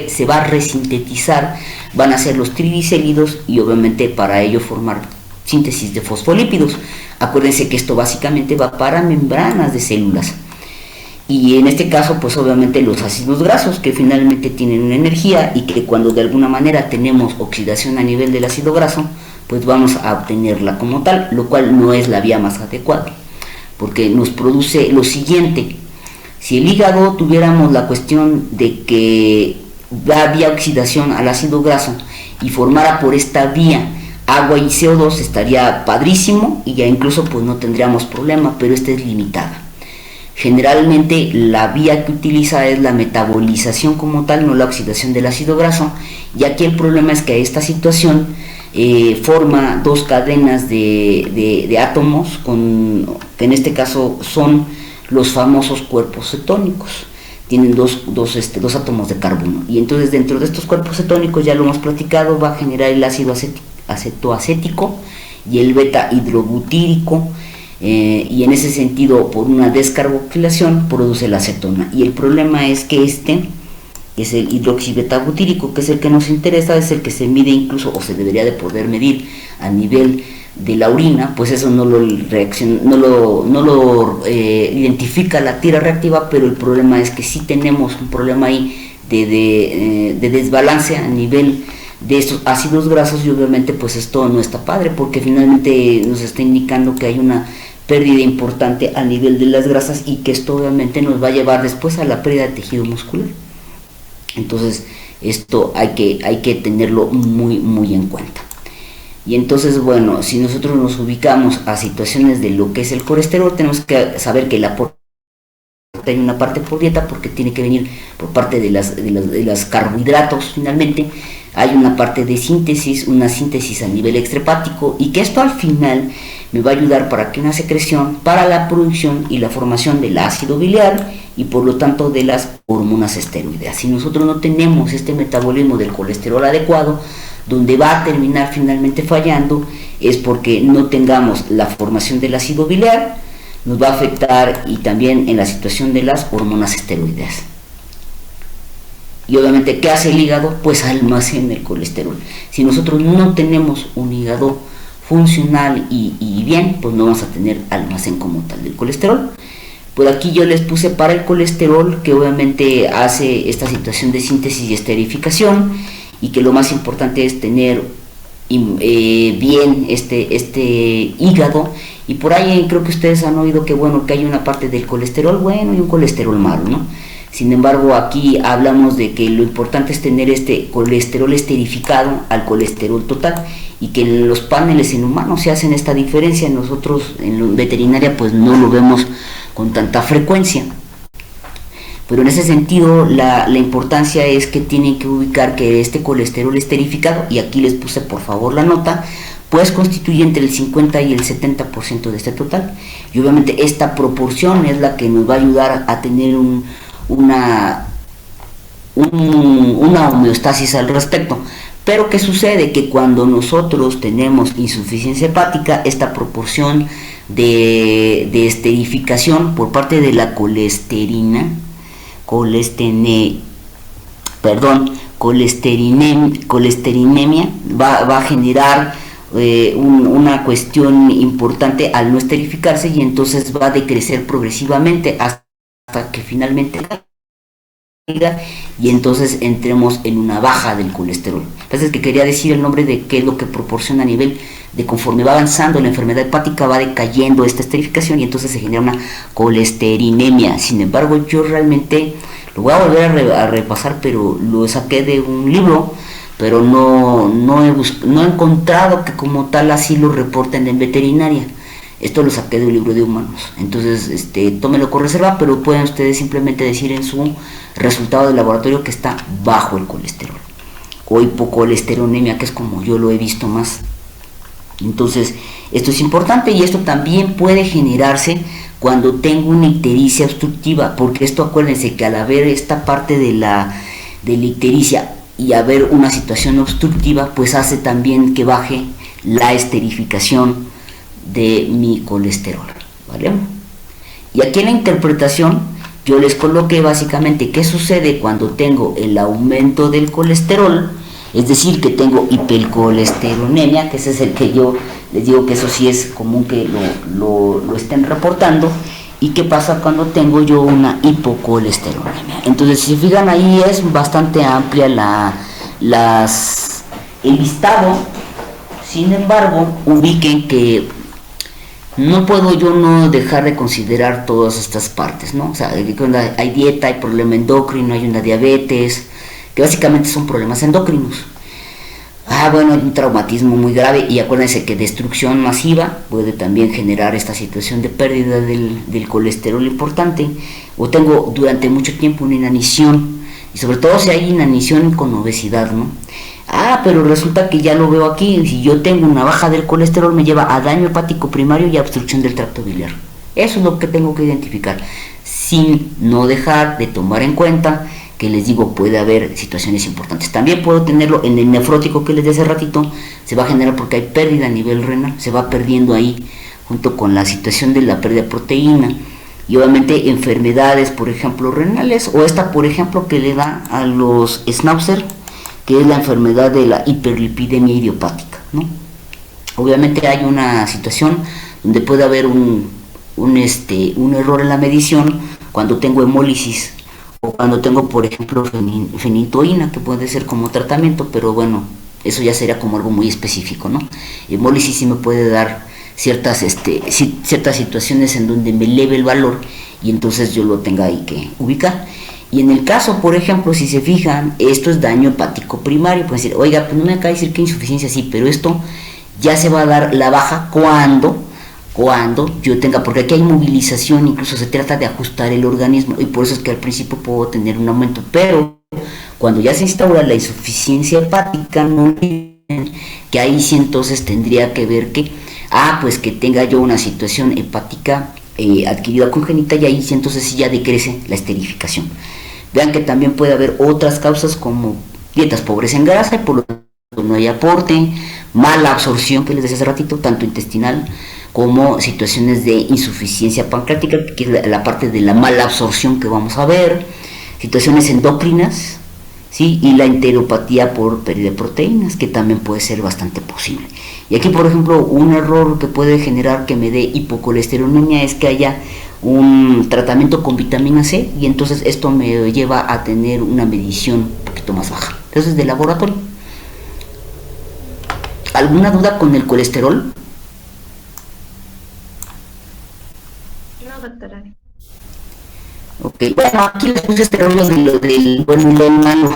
se va a resintetizar van a ser los triglicéridos y obviamente para ello formar síntesis de fosfolípidos. Acuérdense que esto básicamente va para membranas de células. Y en este caso pues obviamente los ácidos grasos que finalmente tienen una energía y que cuando de alguna manera tenemos oxidación a nivel del ácido graso pues vamos a obtenerla como tal, lo cual no es la vía más adecuada porque nos produce lo siguiente: si el hígado tuviéramos la cuestión de que había oxidación al ácido graso y formara por esta vía agua y CO2 estaría padrísimo y ya incluso pues no tendríamos problema, pero esta es limitada. Generalmente la vía que utiliza es la metabolización como tal, no la oxidación del ácido graso, y aquí el problema es que esta situación forma dos cadenas de átomos, que en este caso son los famosos cuerpos cetónicos. Tienen dos átomos de carbono, y entonces dentro de estos cuerpos cetónicos, ya lo hemos platicado, va a generar el ácido acetoacético y el beta hidrobutírico. Y en ese sentido por una descarboxilación produce la acetona y el problema es que es el hidroxibetabutírico, que es el que nos interesa, es el que se mide incluso o se debería de poder medir a nivel de la orina, pues eso no lo identifica la tira reactiva, pero el problema es que sí tenemos un problema ahí de desbalance a nivel de estos ácidos grasos y obviamente pues esto no está padre porque finalmente nos está indicando que hay una pérdida importante a nivel de las grasas y que esto obviamente nos va a llevar después a la pérdida de tejido muscular. Entonces esto hay que tenerlo muy en cuenta. Y entonces bueno, si nosotros nos ubicamos a situaciones de lo que es el colesterol, tenemos que saber que el aporte hay una parte por dieta porque tiene que venir por parte de las carbohidratos. Finalmente hay una parte de síntesis, una síntesis a nivel extrahepático, y que esto al final me va a ayudar para que una secreción para la producción y la formación del ácido biliar y por lo tanto de las hormonas esteroideas. Si nosotros no tenemos este metabolismo del colesterol adecuado, donde va a terminar finalmente fallando es porque no tengamos la formación del ácido biliar, nos va a afectar y también en la situación de las hormonas esteroideas. Y obviamente, ¿qué hace el hígado? Pues almacena el colesterol. Si nosotros no tenemos un hígado funcional y bien, pues no vamos a tener almacén como tal del colesterol. Por aquí yo les puse para el colesterol, que obviamente hace esta situación de síntesis y esterificación, y que lo más importante es tener bien este hígado. Y por ahí creo que ustedes han oído que bueno, que hay una parte del colesterol bueno y un colesterol malo, ¿no? Sin embargo, aquí hablamos de que lo importante es tener este colesterol esterificado al colesterol total, y que en los paneles en humanos se hacen esta diferencia. Nosotros en veterinaria pues no lo vemos con tanta frecuencia, pero en ese sentido la importancia es que tienen que ubicar que este colesterol esterificado, y aquí les puse por favor la nota, pues constituye entre el 50 y el 70% de este total, y obviamente esta proporción es la que nos va a ayudar a tener una homeostasis al respecto. Pero ¿qué sucede? Que cuando nosotros tenemos insuficiencia hepática, esta proporción de esterificación por parte de la colesterinemia va a generar una cuestión importante al no esterificarse, y entonces va a decrecer progresivamente hasta que finalmente y entonces entremos en una baja del colesterol. Entonces, que quería decir el nombre de qué es lo que proporciona a nivel de conforme va avanzando la enfermedad hepática, va decayendo esta esterificación y entonces se genera una colesterinemia. Sin embargo, yo realmente lo voy a volver a repasar, pero lo saqué de un libro, pero no he encontrado que como tal así lo reporten en veterinaria. Esto lo saqué del libro de humanos. Entonces, tómenlo con reserva, pero pueden ustedes simplemente decir en su resultado de laboratorio que está bajo el colesterol. O hipocolesterolemia, que es como yo lo he visto más. Entonces, esto es importante, y esto también puede generarse cuando tengo una ictericia obstructiva, porque esto, acuérdense que al haber esta parte de la ictericia y haber una situación obstructiva, pues hace también que baje la esterificación de mi colesterol, ¿vale? Y aquí en la interpretación yo les coloqué básicamente qué sucede cuando tengo el aumento del colesterol, es decir, que tengo hipercolesterolemia, que ese es el que yo les digo que eso sí es común que lo estén reportando, y qué pasa cuando tengo yo una hipocolesterolemia. Entonces, si se fijan, ahí es bastante amplia el listado. Sin embargo, ubiquen que no puedo yo no dejar de considerar todas estas partes, ¿no? O sea, hay dieta, hay problema endocrino, hay una diabetes, que básicamente son problemas endocrinos. Bueno, hay un traumatismo muy grave, y acuérdense que destrucción masiva puede también generar esta situación de pérdida del colesterol importante, o tengo durante mucho tiempo una inanición, y sobre todo si hay inanición con obesidad, ¿no? Pero resulta que ya lo veo aquí, si yo tengo una baja del colesterol me lleva a daño hepático primario y a obstrucción del tracto biliar. Eso es lo que tengo que identificar, sin no dejar de tomar en cuenta que les digo, puede haber situaciones importantes. También puedo tenerlo en el nefrótico que les di hace ratito, se va a generar porque hay pérdida a nivel renal, se va perdiendo ahí, junto con la situación de la pérdida de proteína, y obviamente enfermedades, por ejemplo, renales, o esta, por ejemplo, que le da a los Schnauzer, que es la enfermedad de la hiperlipidemia idiopática, ¿no? Obviamente hay una situación donde puede haber un error en la medición cuando tengo hemólisis, o cuando tengo, por ejemplo, fenitoína, que puede ser como tratamiento, pero bueno, eso ya sería como algo muy específico, ¿no? Hemólisis sí me puede dar ciertas situaciones en donde me eleve el valor, y entonces yo lo tenga ahí que ubicar. Y en el caso, por ejemplo, si se fijan, esto es daño hepático primario. Pueden decir, oiga, pues no me acaba de decir que insuficiencia, sí, pero esto ya se va a dar la baja cuando yo tenga, porque aquí hay movilización, incluso se trata de ajustar el organismo, y por eso es que al principio puedo tener un aumento, pero cuando ya se instaura la insuficiencia hepática, no olviden que ahí sí entonces tendría que ver que, pues que tenga yo una situación hepática adquirida congénita, y ahí sí entonces sí ya decrece la esterificación. Vean que también puede haber otras causas como dietas pobres en grasa, y por lo tanto no hay aporte, mala absorción, que les decía hace ratito, tanto intestinal como situaciones de insuficiencia pancreática, que es la parte de la mala absorción que vamos a ver, situaciones endocrinas, ¿sí? Y la enteropatía por pérdida de proteínas, que también puede ser bastante posible. Y aquí, por ejemplo, un error que puede generar que me dé hipocolesterolemia es que haya un tratamiento con vitamina C, y entonces esto me lleva a tener una medición un poquito más baja. Entonces, de laboratorio. ¿Alguna duda con el colesterol? No, doctora. Ok, bueno, aquí les puse este rollo de lo del bueno y lo malo,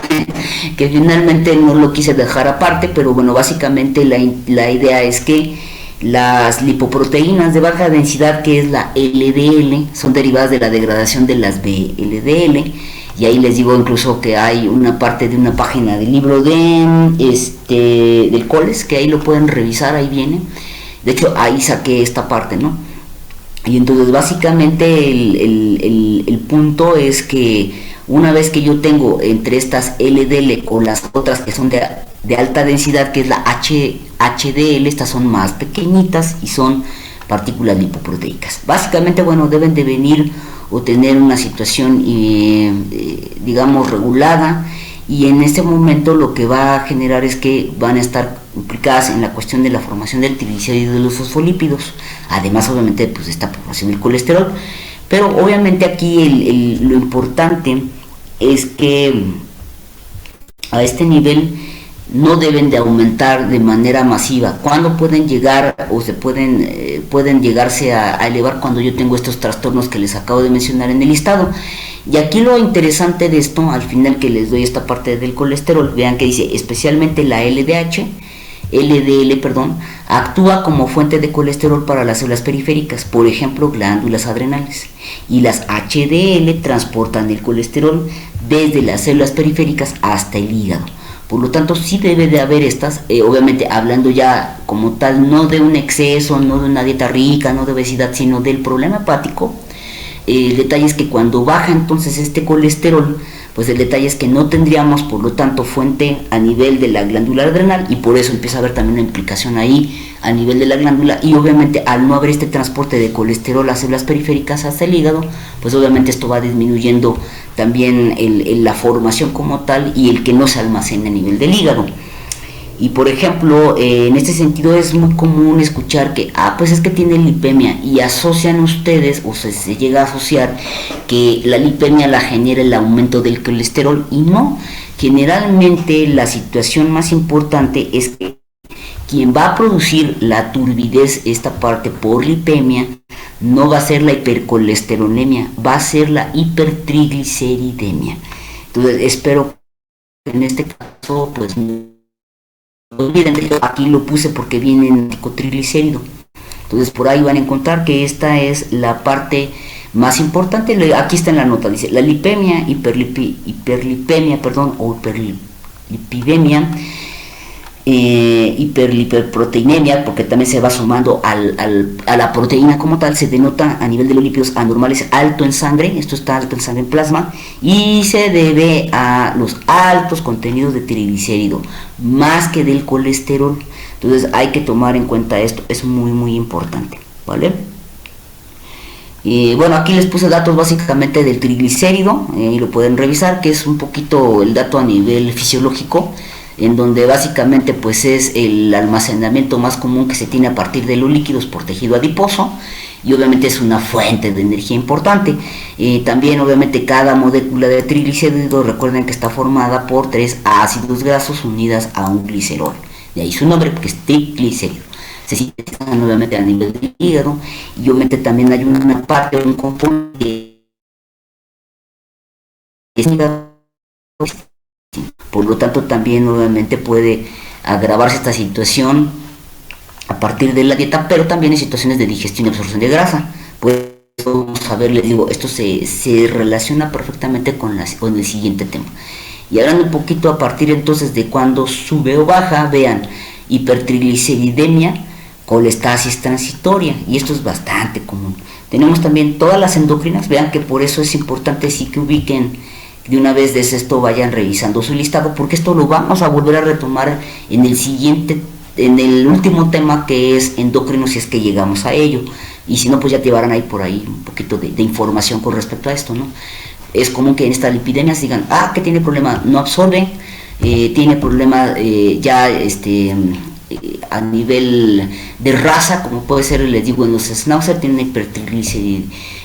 que finalmente no lo quise dejar aparte, pero bueno, básicamente la idea es que las lipoproteínas de baja densidad, que es la LDL, son derivadas de la degradación de las VLDL, y ahí les digo incluso que hay una parte de una página del libro del Coles, que ahí lo pueden revisar, ahí viene, de hecho ahí saqué esta parte, ¿no? Y entonces básicamente el punto es que una vez que yo tengo entre estas LDL con las otras que son de alta densidad, que es la HDL, estas son más pequeñitas y son partículas lipoproteicas. Básicamente, bueno, deben de venir o tener una situación digamos regulada, y en este momento lo que va a generar es que van a estar implicadas en la cuestión de la formación del triglicérido y de los fosfolípidos, además obviamente pues esta formación del colesterol, pero obviamente aquí lo importante es que a este nivel no deben de aumentar de manera masiva. ¿Cuándo pueden llegar o se pueden llegarse a elevar? Cuando yo tengo estos trastornos que les acabo de mencionar en el listado. Y aquí lo interesante de esto, al final que les doy esta parte del colesterol, vean que dice especialmente la LDH, LDL, perdón, actúa como fuente de colesterol para las células periféricas, por ejemplo, glándulas adrenales. Y las HDL transportan el colesterol desde las células periféricas hasta el hígado. Por lo tanto, sí debe de haber estas, obviamente hablando ya como tal, no de un exceso, no de una dieta rica, no de obesidad, sino del problema hepático. El detalle es que cuando baja entonces este colesterol, pues el detalle es que no tendríamos, por lo tanto, fuente a nivel de la glándula adrenal, y por eso empieza a haber también una implicación ahí a nivel de la glándula, y obviamente al no haber este transporte de colesterol a células periféricas hasta el hígado, pues obviamente esto va disminuyendo también la formación como tal y el que no se almacena a nivel del hígado. Y por ejemplo, en este sentido es muy común escuchar que, pues es que tiene lipemia, y asocian ustedes, o se llega a asociar que la lipemia la genera el aumento del colesterol, y no. Generalmente la situación más importante es que quien va a producir la turbidez, esta parte por lipemia, no va a ser la hipercolesterolemia, va a ser la hipertrigliceridemia. Entonces espero que en este caso pues olviden, aquí lo puse porque viene en triglicérido. Entonces por ahí van a encontrar que esta es la parte más importante. Aquí está en la nota, dice la lipemia, hiperlipemia, o hiperlipidemia, hiperproteinemia, porque también se va sumando a la proteína como tal, se denota a nivel de los lípidos anormales alto en sangre, esto está alto en sangre en plasma, y se debe a los altos contenidos de triglicérido, más que del colesterol. Entonces hay que tomar en cuenta esto, es muy muy importante, ¿vale? Bueno, aquí les puse datos básicamente del triglicérido, y lo pueden revisar, que es un poquito el dato a nivel fisiológico, en donde básicamente pues es el almacenamiento más común que se tiene a partir de los líquidos por tejido adiposo, y obviamente es una fuente de energía importante. También obviamente cada molécula de triglicérido, recuerden que está formada por 3 ácidos grasos unidas a un glicerol, de ahí su nombre, porque es triglicérido. Se sintetizan obviamente a nivel del hígado, y obviamente también hay una parte, un componente que es por lo tanto también obviamente puede agravarse esta situación a partir de la dieta, pero también en situaciones de digestión y absorción de grasa. Pues vamos a ver, les digo, esto se relaciona perfectamente con el siguiente tema. Y hablando un poquito a partir entonces de cuando sube o baja, vean, hipertrigliceridemia, colestasis transitoria, y esto es bastante común. Tenemos también todas las endocrinas, vean que por eso es importante sí que ubiquen de una vez desde esto, vayan revisando su listado, porque esto lo vamos a volver a retomar en el último tema, que es endocrino, si es que llegamos a ello, y si no pues ya te llevarán ahí por ahí un poquito de información con respecto a esto, ¿no? Es común que en estas lipidemias digan, que tiene problema, no absorbe, tiene problema a nivel de raza, como puede ser, les digo, en los schnauzer tienen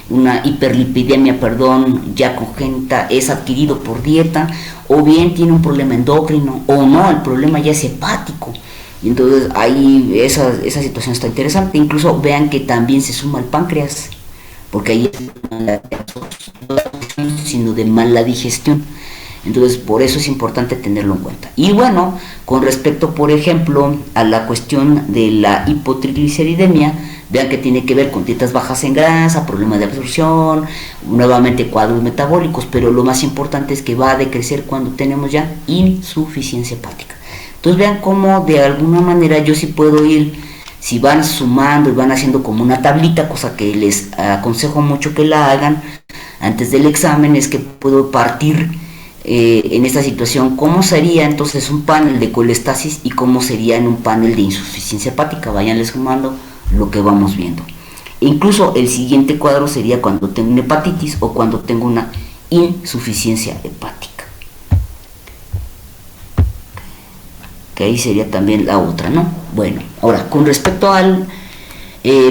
una hiperlipidemia, ya congénita, es adquirido por dieta, o bien tiene un problema endocrino, o no, el problema ya es hepático. Y entonces ahí esa situación está interesante. Incluso vean que también se suma el páncreas, porque ahí es sino de mala digestión. Entonces por eso es importante tenerlo en cuenta. Y bueno, con respecto por ejemplo a la cuestión de la hipotrigliceridemia, vean que tiene que ver con dietas bajas en grasa, problemas de absorción, nuevamente cuadros metabólicos, pero lo más importante es que va a decrecer cuando tenemos ya insuficiencia hepática. Entonces vean cómo de alguna manera yo sí puedo ir, si van sumando y van haciendo como una tablita, cosa que les aconsejo mucho que la hagan antes del examen, es que puedo partir en esta situación cómo sería entonces un panel de colestasis y cómo sería en un panel de insuficiencia hepática. Vayanles sumando lo que vamos viendo. Incluso el siguiente cuadro sería cuando tengo una hepatitis o cuando tengo una insuficiencia hepática, que ahí sería también la otra, ¿no? Bueno, ahora con respecto al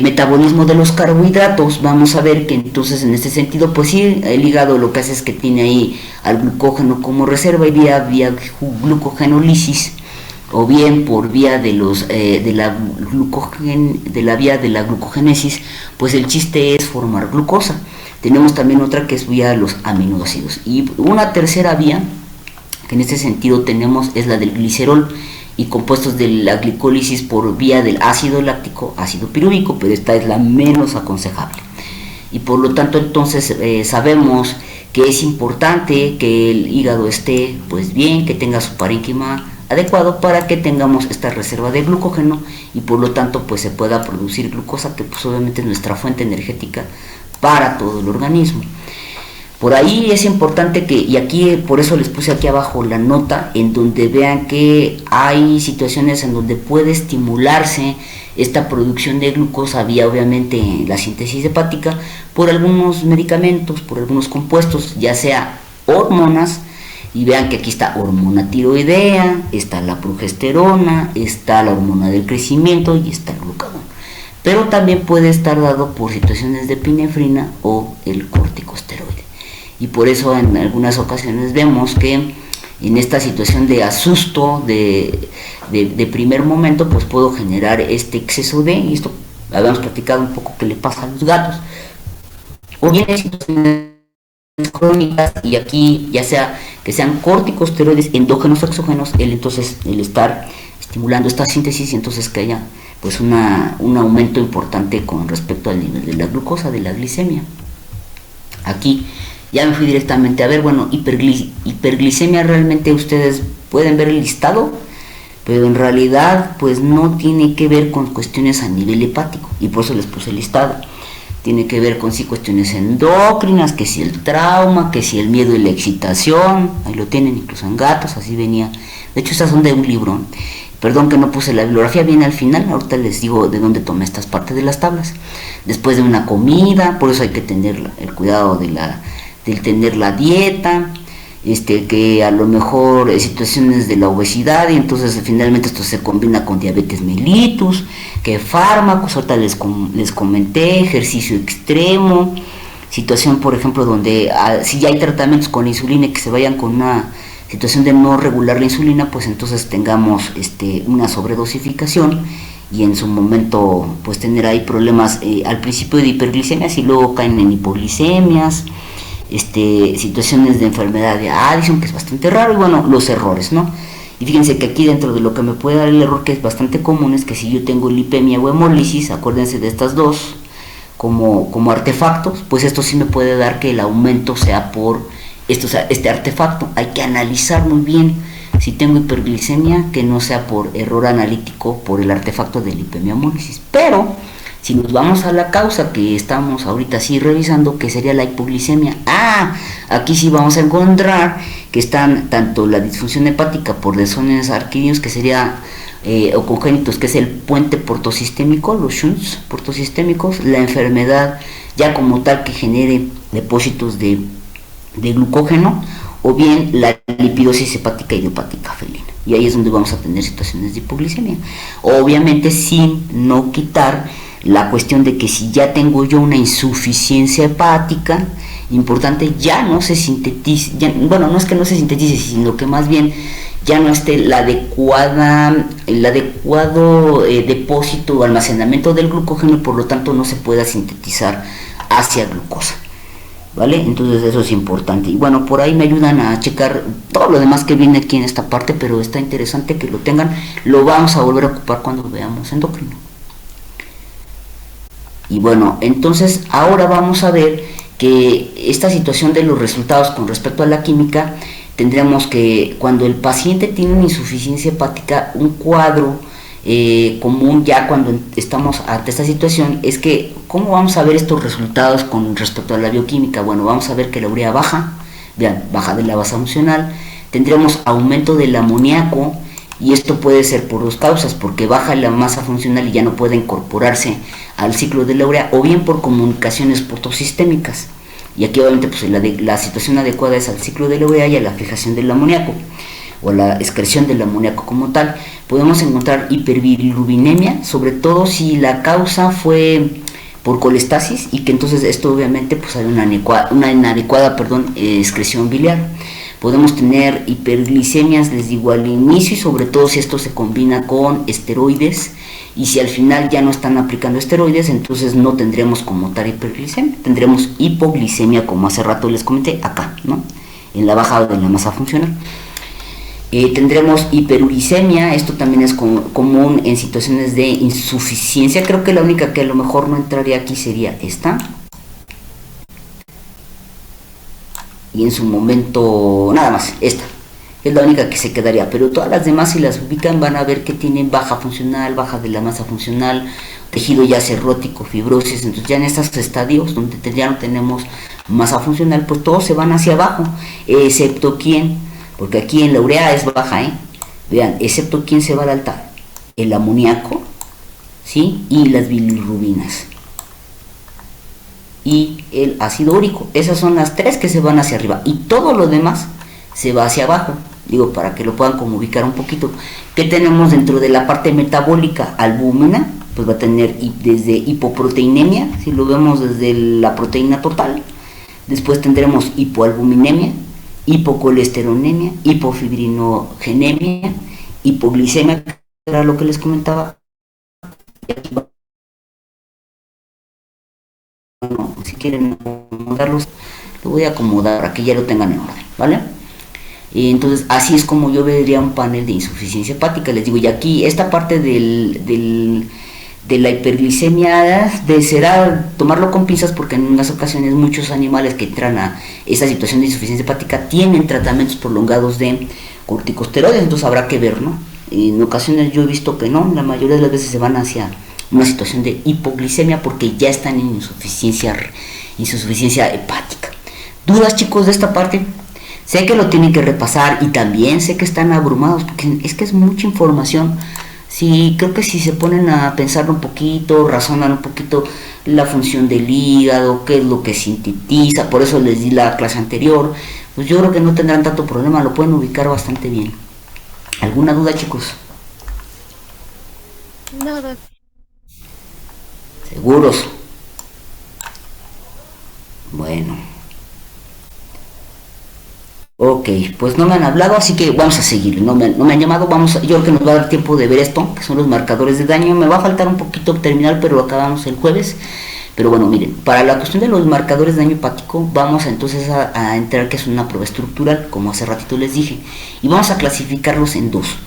metabolismo de los carbohidratos, vamos a ver que entonces en este sentido pues sí, el hígado lo que hace es que tiene ahí al glucógeno como reserva, y vía glucogenólisis, o bien por vía de la vía de la glucogénesis, pues el chiste es formar glucosa. Tenemos también otra que es vía de los aminoácidos, y una tercera vía que en este sentido tenemos es la del glicerol, y compuestos de la glicólisis por vía del ácido láctico, ácido pirúvico, pero esta es la menos aconsejable. Y por lo tanto entonces sabemos que es importante que el hígado esté pues bien, que tenga su parénquima adecuado para que tengamos esta reserva de glucógeno y por lo tanto pues se pueda producir glucosa, que pues obviamente es nuestra fuente energética para todo el organismo. Por ahí es importante que, y aquí por eso les puse aquí abajo la nota, en donde vean que hay situaciones en donde puede estimularse esta producción de glucosa vía obviamente la síntesis hepática por algunos medicamentos, por algunos compuestos, ya sea hormonas, y vean que aquí está hormona tiroidea, está la progesterona, está la hormona del crecimiento y está el glucagón. Pero también puede estar dado por situaciones de epinefrina o el corticosteroide. Y por eso en algunas ocasiones vemos que en esta situación de asusto de primer momento pues puedo generar este exceso de, y esto habíamos platicado un poco que le pasa a los gatos, o bien en situaciones crónicas, y aquí ya sea que sean corticosteroides endógenos o exógenos, entonces el estar estimulando esta síntesis y entonces que haya pues un aumento importante con respecto al nivel de la glucosa, de la glicemia. Aquí ya me fui directamente a ver, bueno, hiperglicemia, realmente ustedes pueden ver el listado, pero en realidad pues no tiene que ver con cuestiones a nivel hepático, y por eso les puse el listado. Tiene que ver con sí cuestiones endocrinas, que si el trauma, que si el miedo y la excitación, ahí lo tienen incluso en gatos, así venía. De hecho estas son de un libro, perdón que no puse la bibliografía, viene al final, ahorita les digo de dónde tomé estas partes de las tablas. Después de una comida, por eso hay que tener el cuidado del tener la dieta, que a lo mejor situaciones de la obesidad, y entonces finalmente esto se combina con diabetes mellitus, que fármacos, ahorita les comenté, ejercicio extremo, situación por ejemplo donde si ya hay tratamientos con insulina y que se vayan con una situación de no regular la insulina, pues entonces tengamos una sobredosificación y en su momento pues tener ahí problemas al principio de hiperglicemias y luego caen en hipoglicemias, situaciones de enfermedad de Addison, que es bastante raro, y bueno, los errores, ¿no? Y fíjense que aquí dentro de lo que me puede dar el error, que es bastante común, es que si yo tengo lipemia o hemólisis, acuérdense de estas dos como artefactos, pues esto sí me puede dar que el aumento sea por este artefacto. Hay que analizar muy bien si tengo hiperglicemia, que no sea por error analítico por el artefacto de lipemia o hemólisis. Pero si nos vamos a la causa que estamos ahorita sí revisando, que sería la hipoglicemia, aquí sí vamos a encontrar que están tanto la disfunción hepática por desórdenes arquídeos, que sería o congénitos, que es el puente portosistémico, los shunts portosistémicos, la enfermedad ya como tal que genere depósitos de glucógeno, o bien la lipidosis hepática idiopática felina. Y ahí es donde vamos a tener situaciones de hipoglicemia. Obviamente sin no quitar la cuestión de que si ya tengo yo una insuficiencia hepática importante, ya no se sintetiza, bueno, no es que no se sintetice, sino que más bien ya no esté el adecuado depósito o almacenamiento del glucógeno, y por lo tanto no se pueda sintetizar hacia glucosa, ¿vale? Entonces eso es importante. Y bueno, por ahí me ayudan a checar todo lo demás que viene aquí en esta parte, pero está interesante que lo tengan. Lo vamos a volver a ocupar cuando veamos endocrino. Y bueno, entonces ahora vamos a ver que esta situación de los resultados con respecto a la química, tendríamos que cuando el paciente tiene una insuficiencia hepática, un cuadro común ya cuando estamos ante esta situación es que, ¿cómo vamos a ver estos resultados con respecto a la bioquímica? Bueno, vamos a ver que la urea baja, vean, baja de la base funcional, tendríamos aumento del amoníaco, y esto puede ser por dos causas, porque baja la masa funcional y ya no puede incorporarse al ciclo de la urea, o bien por comunicaciones portosistémicas. Y aquí obviamente pues la situación adecuada es al ciclo de la urea y a la fijación del amoníaco, o la excreción del amoníaco como tal. Podemos encontrar hiperbilirubinemia, sobre todo si la causa fue por colestasis, y que entonces esto obviamente pues hay una inadecuada excreción biliar. Podemos tener hiperglicemias, les digo al inicio, y sobre todo si esto se combina con esteroides, y si al final ya no están aplicando esteroides, entonces no tendremos como tal hiperglicemia, tendremos hipoglicemia, como hace rato les comenté acá, ¿no? En la bajada de la masa funcional. Tendremos hiperuricemia, esto también es común en situaciones de insuficiencia. Creo que la única que a lo mejor no entraría aquí sería esta. Y en su momento, nada más, esta. Es la única que se quedaría, pero todas las demás, si las ubican, van a ver que tienen baja funcional, baja de la masa funcional, tejido ya cirrótico, fibrosis. Entonces ya en estos estadios donde ya no tenemos masa funcional, pues todos se van hacia abajo, excepto quién, porque aquí en la urea es baja, vean, excepto quién se va al alta, el amoníaco, ¿sí? Y las bilirrubinas y el ácido úrico. Esas son las tres que se van hacia arriba y todo lo demás se va hacia abajo. Digo, para que lo puedan como ubicar un poquito. ¿Qué tenemos dentro de la parte metabólica? Albúmina, pues va a tener desde hipoproteinemia, si lo vemos desde la proteína total. Después tendremos hipoalbuminemia, hipocolesterolemia, hipofibrinogenemia, hipoglicemia, que era lo que les comentaba. Bueno, si quieren acomodarlos, lo voy a acomodar para que ya lo tengan en orden, ¿vale? Entonces así es como yo vería un panel de insuficiencia hepática. Les digo, y aquí esta parte de la hiperglicemia será tomarlo con pinzas, porque en unas ocasiones muchos animales que entran a esta situación de insuficiencia hepática tienen tratamientos prolongados de corticosteroides, entonces habrá que ver, ¿no? En ocasiones yo he visto que no, la mayoría de las veces se van hacia una situación de hipoglicemia porque ya están en insuficiencia hepática. ¿Dudas, chicos, de esta parte? Sé que lo tienen que repasar y también sé que están abrumados porque es que es mucha información. Sí, creo que si se ponen a pensar un poquito, razonan un poquito la función del hígado, qué es lo que sintetiza, por eso les di la clase anterior, pues yo creo que no tendrán tanto problema, lo pueden ubicar bastante bien. ¿Alguna duda, chicos? No, doctor. ¿Seguros? Bueno. Ok, pues no me han hablado, así que vamos a seguir. No me han llamado, yo creo que nos va a dar tiempo de ver esto, que son los marcadores de daño. Me va a faltar un poquito terminar, pero lo acabamos el jueves. Pero bueno, miren, para la cuestión de los marcadores de daño hepático, vamos entonces a entrar que es una prueba estructural, como hace ratito les dije. Y vamos a clasificarlos en dos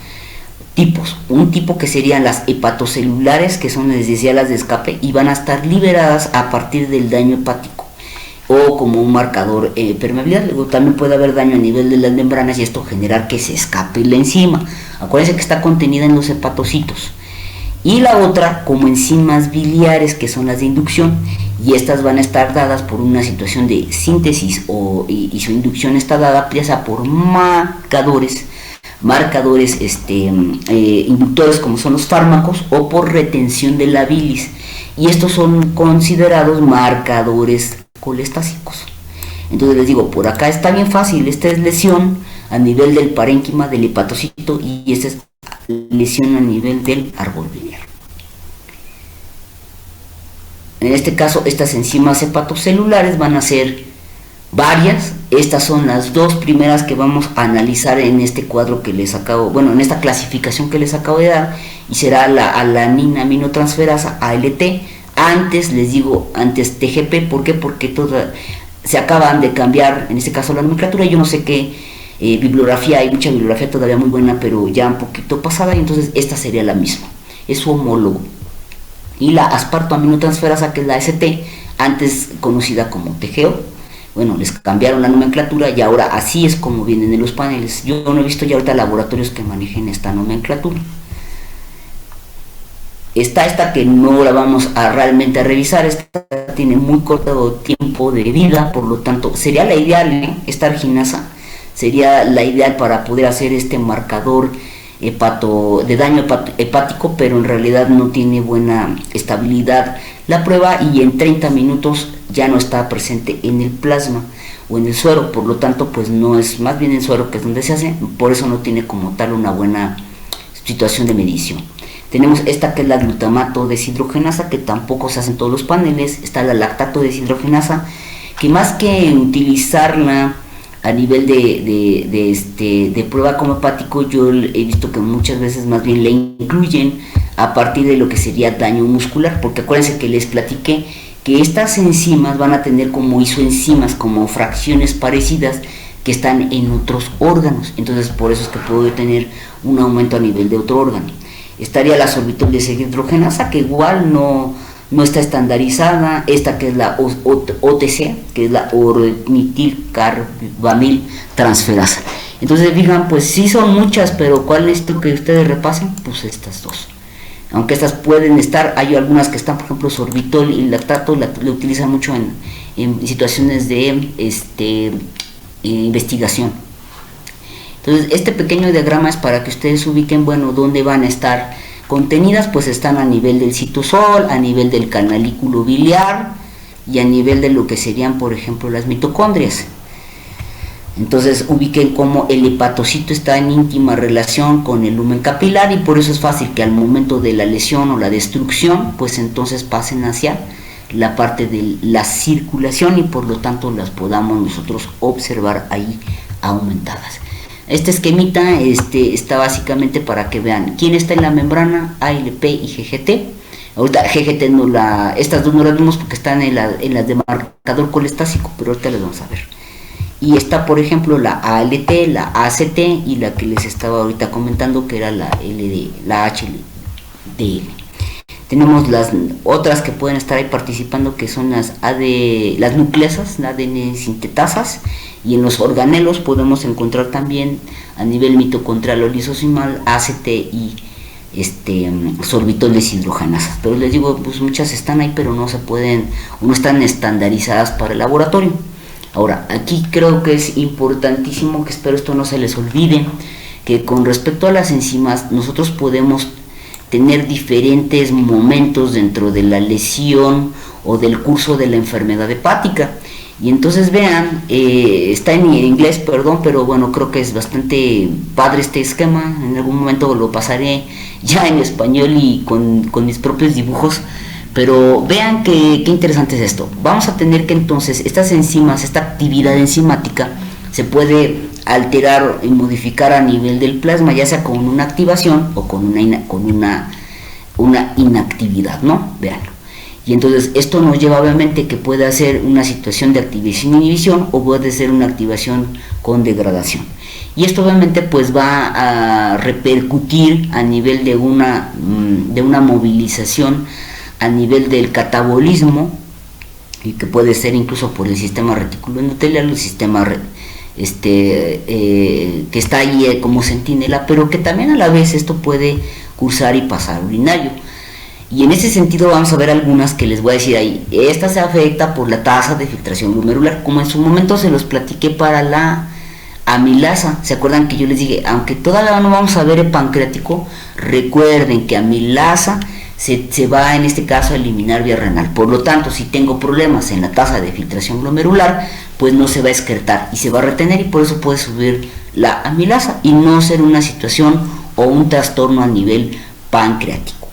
tipos. Un tipo que serían las hepatocelulares, que son, les decía, las de escape, y van a estar liberadas a partir del daño hepático, o como un marcador permeabilidad. Luego también puede haber daño a nivel de las membranas y esto generar que se escape la enzima. Acuérdense que está contenida en los hepatocitos. Y la otra como enzimas biliares, que son las de inducción, y estas van a estar dadas por una situación de síntesis y su inducción está dada ya sea por marcadores inductores, como son los fármacos, o por retención de la bilis, y estos son considerados marcadores colestásicos. Entonces les digo, por acá está bien fácil, esta es lesión a nivel del parénquima del hepatocito y esta es lesión a nivel del árbol biliar. En este caso, estas enzimas hepatocelulares van a ser varias. Estas son las dos primeras que vamos a analizar en este cuadro que les acabo, bueno, en esta clasificación que les acabo de dar, y será la alanina aminotransferasa, ALT. Antes, les digo, antes TGP, ¿por qué? Porque se acaban de cambiar, en este caso la nomenclatura, yo no sé qué bibliografía, hay mucha bibliografía todavía muy buena, pero ya un poquito pasada, y entonces esta sería la misma, es su homólogo. Y la aspartoaminotransferasa, que es la AST, antes conocida como TGO, bueno, les cambiaron la nomenclatura y ahora así es como vienen en los paneles. Yo no he visto ya ahorita laboratorios que manejen esta nomenclatura. Está esta que no la vamos a realmente a revisar, esta tiene muy corto tiempo de vida, por lo tanto sería la ideal, esta arginasa sería la ideal para poder hacer este marcador de daño hepático, pero en realidad no tiene buena estabilidad la prueba y en 30 minutos ya no está presente en el plasma o en el suero, por lo tanto pues no es, más bien en suero que es donde se hace, por eso no tiene como tal una buena situación de medición. Tenemos esta que es la glutamato deshidrogenasa, que tampoco se hace en todos los paneles. Está la lactato deshidrogenasa, que más que utilizarla a nivel de prueba como hepático, yo he visto que muchas veces más bien la incluyen a partir de lo que sería daño muscular, porque acuérdense que les platiqué que estas enzimas van a tener como isoenzimas, como fracciones parecidas, que están en otros órganos. Entonces por eso es que puedo tener un aumento a nivel de otro órgano. Estaría la sorbitol deshidrogenasa, que igual no está estandarizada. Esta que es la OTC, que es la ornitilcarbamil transferasa. Entonces fijan, pues sí son muchas, pero ¿cuál es esto que ustedes repasen? Pues estas dos. Aunque estas pueden estar, hay algunas que están, por ejemplo, sorbitol y lactato, la utilizan mucho en situaciones de investigación. Entonces este pequeño diagrama es para que ustedes ubiquen, bueno, dónde van a estar contenidas. Pues están a nivel del citosol, a nivel del canalículo biliar y a nivel de lo que serían, por ejemplo, las mitocondrias. Entonces ubiquen cómo el hepatocito está en íntima relación con el lumen capilar, y por eso es fácil que al momento de la lesión o la destrucción, pues entonces pasen hacia la parte de la circulación y por lo tanto las podamos nosotros observar ahí aumentadas. Este esquemita está básicamente para que vean quién está en la membrana, ALP y GGT. Ahorita GGT estas dos no las vemos porque están en las de marcador colestásico, pero ahorita las vamos a ver. Y está, por ejemplo, la ALT, la ACT y la que les estaba ahorita comentando, que era la HDL. Tenemos las otras que pueden estar ahí participando, que son las nucleasas, las ADN sintetasas, y en los organelos podemos encontrar también a nivel mitocondrial o lisosomal ACT y sorbitol deshidrogenasas. Pero les digo, pues muchas están ahí, pero no están estandarizadas para el laboratorio. Ahora, aquí creo que es importantísimo, que espero esto no se les olvide, que con respecto a las enzimas, nosotros podemos tener diferentes momentos dentro de la lesión o del curso de la enfermedad hepática. Y entonces vean, está en inglés, perdón, pero bueno, creo que es bastante padre este esquema. En algún momento lo pasaré ya en español y con mis propios dibujos. Pero vean qué interesante es esto. Vamos a tener que entonces estas enzimas, esta actividad enzimática se puede alterar y modificar a nivel del plasma, ya sea con una activación o con una inactividad, ¿no? Veanlo. Y entonces esto nos lleva obviamente que puede ser una situación de activación e inhibición, o puede ser una activación con degradación. Y esto obviamente pues va a repercutir a nivel de una movilización a nivel del catabolismo, y que puede ser incluso por el sistema reticuloendotelial, el sistema que está ahí como centinela, pero que también a la vez esto puede cursar y pasar urinario. Y en ese sentido vamos a ver algunas que les voy a decir ahí. Esta se afecta por la tasa de filtración glomerular, como en su momento se los platiqué para la amilasa. ¿Se acuerdan que yo les dije, aunque todavía no vamos a ver el pancreático, recuerden que amilasa se va en este caso a eliminar vía renal? Por lo tanto, si tengo problemas en la tasa de filtración glomerular, pues no se va a excretar y se va a retener, y por eso puede subir la amilasa y no ser una situación o un trastorno a nivel pancreático.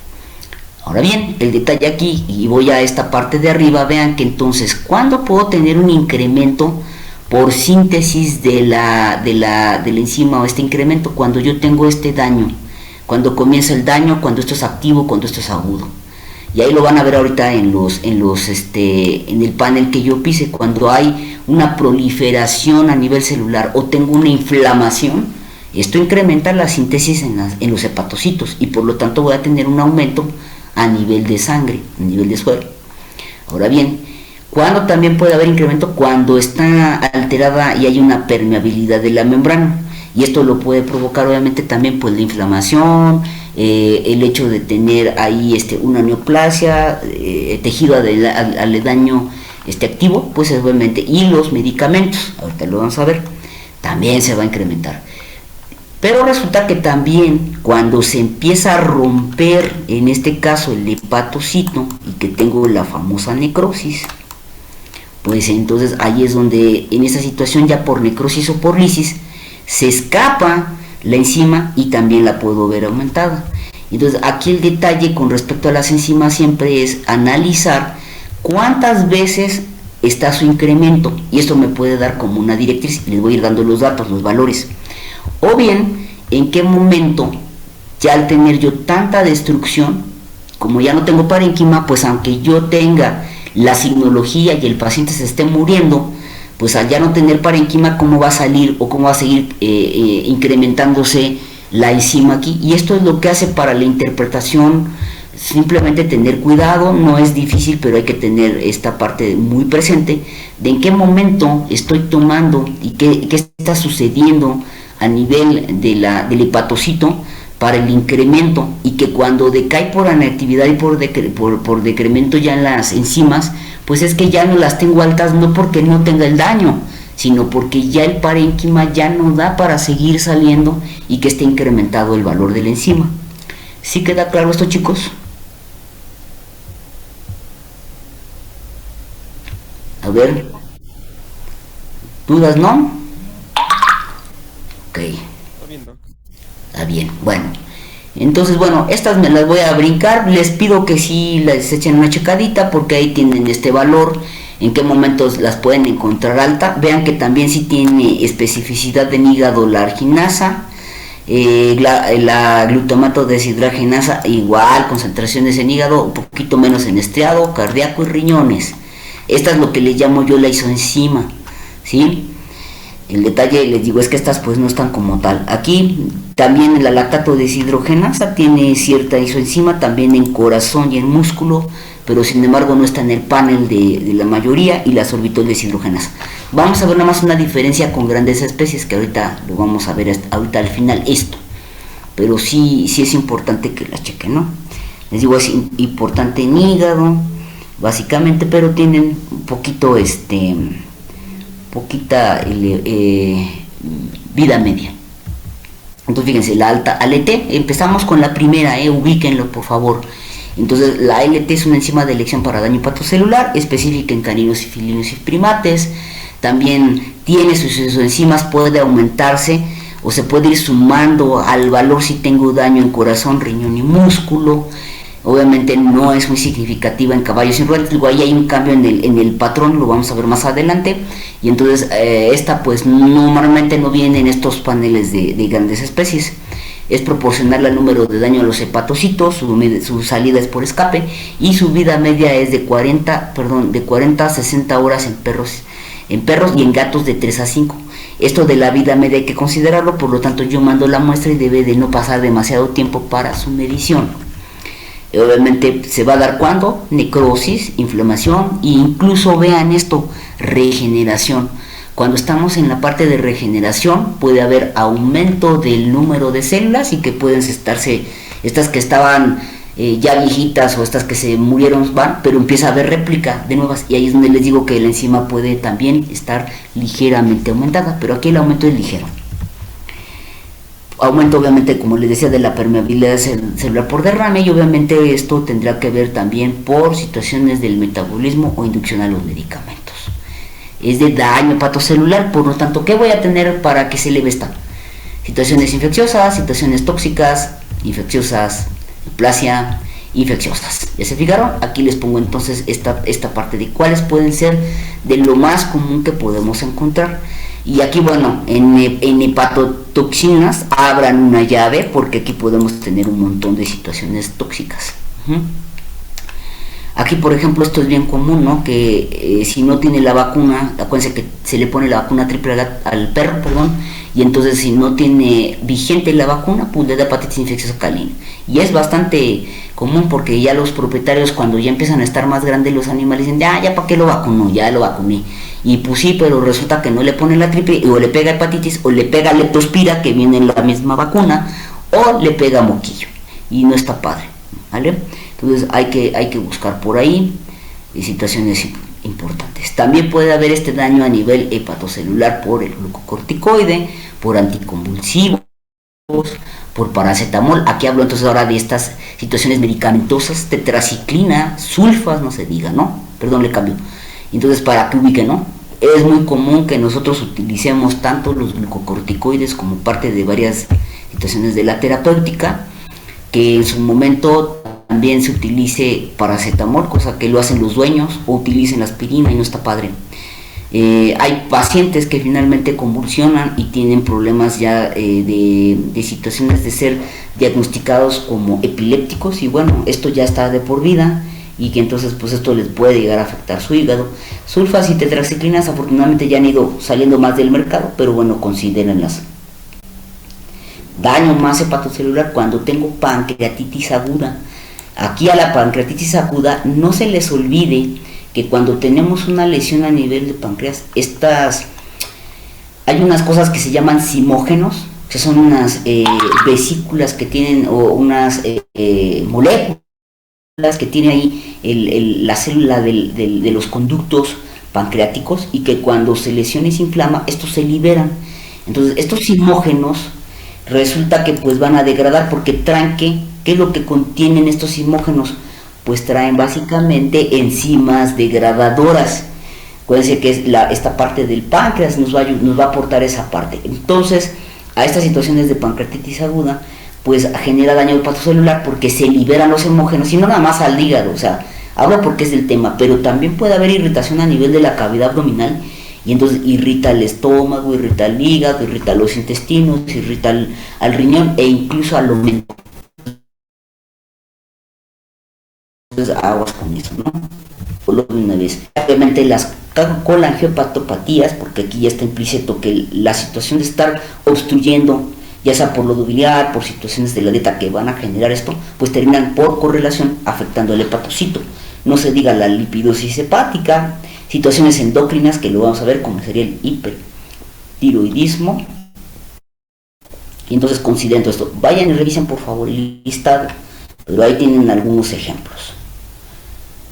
Ahora bien, el detalle aquí, y voy a esta parte de arriba, vean que entonces, ¿cuándo puedo tener un incremento por síntesis de la enzima o este incremento? Cuando yo tengo este daño. Cuando comienza el daño, cuando esto es activo, cuando esto es agudo. Y ahí lo van a ver ahorita en el panel que yo pise. Cuando hay una proliferación a nivel celular o tengo una inflamación, esto incrementa la síntesis en los hepatocitos, y por lo tanto voy a tener un aumento a nivel de sangre, a nivel de suero. Ahora bien, ¿cuándo también puede haber incremento? Cuando está alterada y hay una permeabilidad de la membrana. Y esto lo puede provocar obviamente también pues la inflamación, el hecho de tener ahí una neoplasia, tejido aledaño activo, pues obviamente, y los medicamentos, ahorita lo vamos a ver, también se va a incrementar. Pero resulta que también cuando se empieza a romper, en este caso el hepatocito, y que tengo la famosa necrosis, pues entonces ahí es donde en esa situación, ya por necrosis o por lisis, se escapa la enzima y también la puedo ver aumentada. Entonces aquí el detalle con respecto a las enzimas siempre es analizar cuántas veces está su incremento, y esto me puede dar como una directriz. Les voy a ir dando los datos, los valores, o bien en qué momento, ya al tener yo tanta destrucción, como ya no tengo parénquima, pues aunque yo tenga la signología y el paciente se esté muriendo, pues al ya no tener parénquima, ¿cómo va a salir o cómo va a seguir incrementándose la enzima aquí? Y esto es lo que hace para la interpretación, simplemente tener cuidado. No es difícil, pero hay que tener esta parte muy presente de en qué momento estoy tomando y qué está sucediendo a nivel del hepatocito para el incremento, y que cuando decae por inactividad y por decremento ya en las enzimas, pues es que ya no las tengo altas, no porque no tenga el daño, sino porque ya el parénquima ya no da para seguir saliendo y que esté incrementado el valor de la enzima. ¿Sí queda claro esto, chicos? A ver, ¿dudas no? Ok. Está bien, bueno. Entonces, bueno, estas me las voy a brincar. Les pido que sí les echen una checadita, porque ahí tienen este valor, en qué momentos las pueden encontrar alta. Vean que también sí tiene especificidad en hígado la arginasa, la glutamato deshidrogenasa, igual concentraciones en hígado, un poquito menos en estriado, cardíaco y riñones. Esta es lo que le llamo yo la isoenzima, ¿sí? El detalle, les digo, es que estas pues no están como tal. Aquí también la lactato deshidrogenasa tiene cierta isoenzima también en corazón y en músculo, pero sin embargo no está en el panel de la mayoría, y la sorbitol deshidrogenasa. Vamos a ver nada más una diferencia con grandes especies, que ahorita lo vamos a ver ahorita al final esto, pero sí es importante que la chequen, ¿no? Les digo, es importante en hígado básicamente, pero tienen un poquito poquita vida media. Entonces fíjense, la alta ALT, empezamos con la primera, ubíquenlo por favor. Entonces la ALT es una enzima de elección para daño hepatocelular, específica en caninos y felinos y primates. También tiene sus enzimas, puede aumentarse o se puede ir sumando al valor si tengo daño en corazón, riñón y músculo. Obviamente no es muy significativa en caballos y ruedas, luego ahí hay un cambio en el patrón, lo vamos a ver más adelante. Y entonces esta pues normalmente no viene en estos paneles de grandes especies. Es proporcional al número de daño a los hepatocitos, su salida es por escape, y su vida media es de 40 a 60 horas en perros y en gatos de 3 a 5. Esto de la vida media hay que considerarlo, por lo tanto yo mando la muestra y debe de no pasar demasiado tiempo para su medición. Obviamente se va a dar cuando necrosis, inflamación e incluso, vean esto, regeneración. Cuando estamos en la parte de regeneración puede haber aumento del número de células, y que pueden estarse, estas que estaban ya viejitas o estas que se murieron van, pero empieza a haber réplica de nuevas, y ahí es donde les digo que la enzima puede también estar ligeramente aumentada, pero aquí el aumento es ligero. Aumento obviamente, como les decía, de la permeabilidad celular por derrame, y obviamente esto tendrá que ver también por situaciones del metabolismo o inducción a los medicamentos. Es de daño hepatocelular, por lo tanto, ¿qué voy a tener para que se eleve esta? Situaciones infecciosas, situaciones tóxicas, infecciosas, neoplasia, infecciosas. ¿Ya se fijaron? Aquí les pongo entonces esta parte de cuáles pueden ser de lo más común que podemos encontrar. Y aquí, bueno, en hepatotoxinas abran una llave, porque aquí podemos tener un montón de situaciones tóxicas. Aquí, por ejemplo, esto es bien común, ¿no? Que si no tiene la vacuna, acuérdense que se le pone la vacuna triple al perro, y entonces si no tiene vigente la vacuna, pues le da hepatitis infecciosa canina. Y es bastante común, porque ya los propietarios, cuando ya empiezan a estar más grandes los animales, dicen, ya para qué lo vacuno, ya lo vacuné. Y pues sí, pero resulta que no le ponen la triple, o le pega hepatitis, o le pega leptospira, que viene en la misma vacuna, o le pega moquillo, y no está padre, ¿vale? Entonces hay que buscar por ahí situaciones importantes. También puede haber este daño a nivel hepatocelular por el glucocorticoide, por anticonvulsivos, por paracetamol. Aquí hablo entonces ahora de estas situaciones medicamentosas, tetraciclina, sulfas, no se diga, ¿no? Perdón, le cambio. Entonces, para que ubiquen, ¿no? Es muy común que nosotros utilicemos tanto los glucocorticoides como parte de varias situaciones de la terapéutica, que en su momento también se utilice paracetamol, cosa que lo hacen los dueños, o utilicen la aspirina, y no está padre. Hay pacientes que finalmente convulsionan y tienen problemas ya de situaciones de ser diagnosticados como epilépticos, y bueno, esto ya está de por vida, y que entonces pues esto les puede llegar a afectar su hígado. Sulfas y tetraciclinas afortunadamente ya han ido saliendo más del mercado, pero bueno, considérenlas. Daño más hepatocelular cuando tengo pancreatitis aguda. Aquí a la pancreatitis aguda no se les olvide que cuando tenemos una lesión a nivel de páncreas, hay unas cosas que se llaman simógenos, que son unas vesículas que tienen, o unas moléculas que tiene ahí la célula de los conductos pancreáticos, y que cuando se lesiona y se inflama, estos se liberan. Entonces estos simógenos resulta que pues van a degradar porque traen, ¿qué es lo que contienen estos simógenos? Pues traen básicamente enzimas degradadoras. Acuérdense que es esta parte del páncreas nos va a aportar esa parte. Entonces a estas situaciones de pancreatitis aguda pues genera daño hepatocelular porque se liberan los simógenos, y no nada más al hígado, o sea, hablo porque es del tema, pero también puede haber irritación a nivel de la cavidad abdominal, y entonces irrita el estómago, irrita el hígado, irrita los intestinos, irrita al riñón e incluso al omen. Entonces aguas con eso, ¿no? Por lo de una vez. Obviamente las colangiohepatopatías, porque aquí ya está implícito que la situación de estar obstruyendo, ya sea por lodo biliar, por situaciones de la dieta que van a generar esto, pues terminan por correlación afectando el hepatocito. No se diga la lipidosis hepática, situaciones endocrinas que lo vamos a ver, como sería el hipertiroidismo. Y entonces consideren todo esto. Vayan y revisen por favor el listado, pero ahí tienen algunos ejemplos.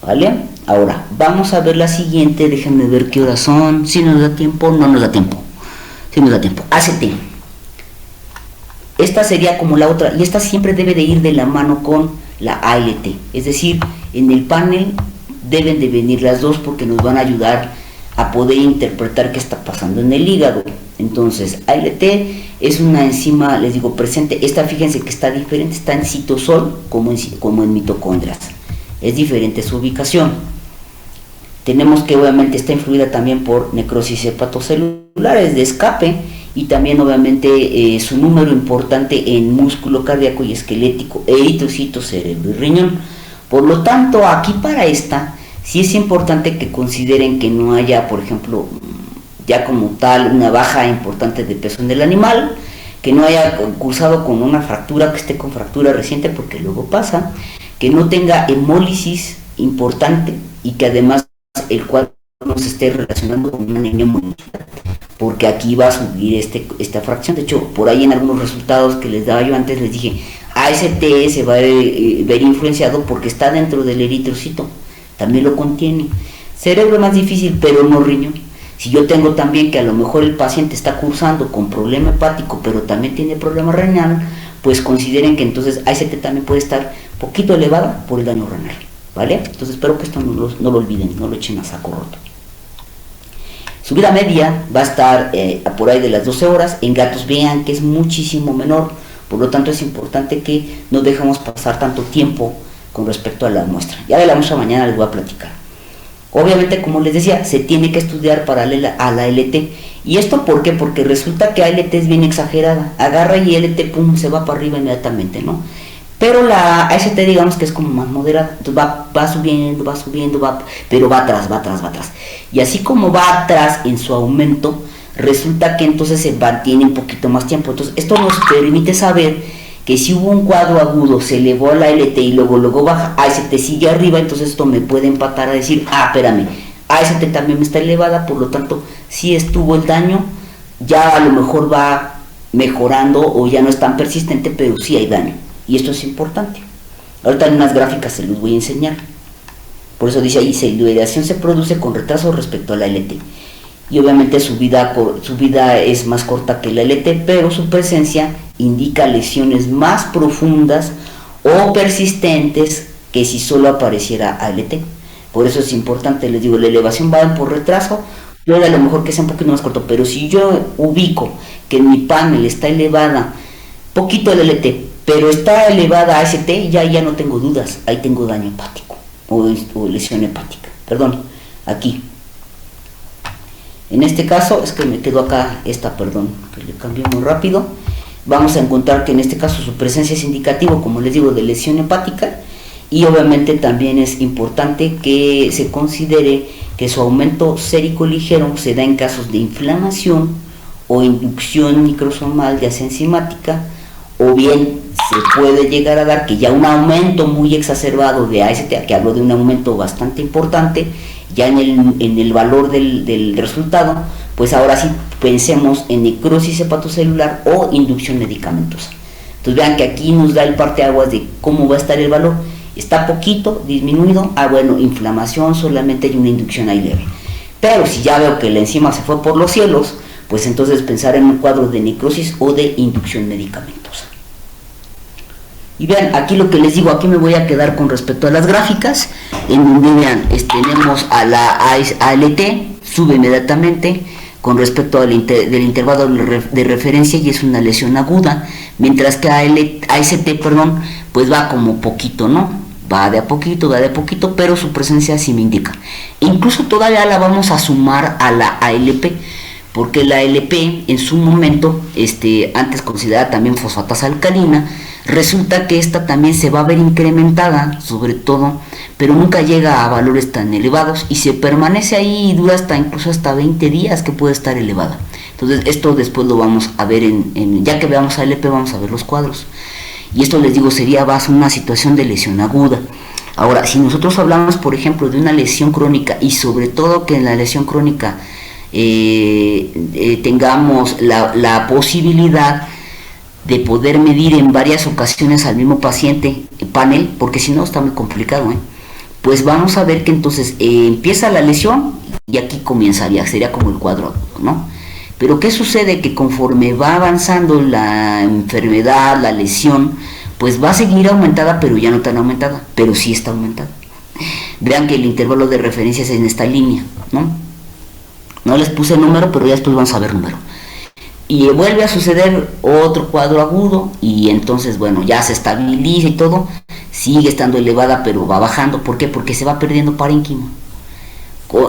¿Vale? Ahora, vamos a ver la siguiente. Déjenme ver qué horas son. Si nos da tiempo, no nos da tiempo. Si nos da tiempo. ACT. Esta sería como la otra, y esta siempre debe de ir de la mano con la ALT. Es decir, en el panel deben de venir las dos porque nos van a ayudar a poder interpretar qué está pasando en el hígado. Entonces, ALT es una enzima, les digo, presente. Esta, fíjense que está diferente, está en citosol como en mitocondrias. Es diferente su ubicación. Tenemos que obviamente está influida también por necrosis hepatocelulares de escape, y también obviamente su número importante en músculo cardíaco y esquelético, eritrocito, cerebro y riñón. Por lo tanto, aquí para esta, sí es importante que consideren que no haya, por ejemplo, ya como tal, una baja importante de peso en el animal, que no haya cursado con una fractura, que esté con fractura reciente, porque luego pasa, que no tenga hemólisis importante, y que además el cuadro no se esté relacionando con una anemia hemolítica, porque aquí va a subir esta fracción. De hecho, por ahí en algunos resultados que les daba yo antes, les dije, AST se va a ver influenciado porque está dentro del eritrocito, también lo contiene. Cerebro es más difícil, pero no riñón. Si yo tengo también que a lo mejor el paciente está cursando con problema hepático, pero también tiene problema renal, pues consideren que entonces AST también puede estar poquito elevada por el daño renal, ¿vale? Entonces espero que esto no lo olviden, no lo echen a saco roto. Su vida media va a estar por ahí de las 12 horas. En gatos vean que es muchísimo menor, por lo tanto es importante que no dejemos pasar tanto tiempo con respecto a la muestra. Ya de la muestra mañana les voy a platicar. Obviamente, como les decía, se tiene que estudiar paralela a la LT. ¿Y esto por qué? Porque resulta que ALT es bien exagerada. Agarra y LT, pum, se va para arriba inmediatamente, ¿no? Pero la AST digamos que es como más moderada, entonces va subiendo, pero va atrás. Y así como va atrás en su aumento, resulta que entonces se mantiene un poquito más tiempo. Entonces esto nos permite saber que si hubo un cuadro agudo, se elevó a la LT y luego baja, AST sigue arriba, entonces esto me puede empatar a decir, espérame, AST también me está elevada, por lo tanto, si estuvo el daño, ya a lo mejor va mejorando o ya no es tan persistente, pero sí hay daño. Y esto es importante. Ahorita en unas gráficas se los voy a enseñar. Por eso dice ahí, celidación se produce con retraso respecto a la LT. Y obviamente su vida es más corta que la LT, pero su presencia indica lesiones más profundas o persistentes que si solo apareciera ALT. Por eso es importante, les digo, la elevación va por retraso, puede a lo mejor que sea un poquito más corto, pero si yo ubico que en mi panel está elevada, poquito la LT, pero está elevada a AST, ya no tengo dudas, ahí tengo daño hepático o lesión hepática, perdón, aquí. En este caso, es que me quedo acá que le cambié muy rápido. Vamos a encontrar que en este caso su presencia es indicativo, como les digo, de lesión hepática, y obviamente también es importante que se considere que su aumento sérico ligero se da en casos de inflamación o inducción microsomal ya sea enzimática, o bien se puede llegar a dar que ya un aumento muy exacerbado de AST, que hablo de un aumento bastante importante, ya en el valor del resultado, pues ahora sí pensemos en necrosis hepatocelular o inducción medicamentosa. Entonces vean que aquí nos da el parteaguas de cómo va a estar el valor. Está poquito disminuido, bueno, inflamación, solamente hay una inducción ahí leve. Pero si ya veo que la enzima se fue por los cielos, pues entonces pensar en un cuadro de necrosis o de inducción medicamentosa. Y vean, aquí lo que les digo, aquí me voy a quedar con respecto a las gráficas, en donde vean, tenemos a la ALT, sube inmediatamente con respecto del intervalo de referencia y es una lesión aguda, mientras que AST, pues va como poquito, ¿no? Va de a poquito, pero su presencia sí me indica. E incluso todavía la vamos a sumar a la ALP, porque la ALP en su momento, antes considerada también fosfatasa alcalina, resulta que esta también se va a ver incrementada, sobre todo, pero nunca llega a valores tan elevados y se permanece ahí y dura incluso hasta 20 días que puede estar elevada. Entonces esto después lo vamos a ver ya que veamos ALP vamos a ver los cuadros. Y esto les digo sería una situación de lesión aguda. Ahora, si nosotros hablamos por ejemplo de una lesión crónica y sobre todo que en la lesión crónica tengamos la posibilidad de poder medir en varias ocasiones al mismo paciente panel, porque si no está muy complicado, pues vamos a ver que entonces empieza la lesión y aquí comenzaría, sería como el cuadro agudo, ¿no? Pero ¿qué sucede? Que conforme va avanzando la enfermedad, la lesión, pues va a seguir aumentada, pero ya no tan aumentada, pero sí está aumentada. Vean que el intervalo de referencia es en esta línea, ¿no? No les puse número, pero ya después vamos a ver número. Y vuelve a suceder otro cuadro agudo y entonces, bueno, ya se estabiliza y todo, sigue estando elevada, pero va bajando. ¿Por qué? Porque se va perdiendo parénquima.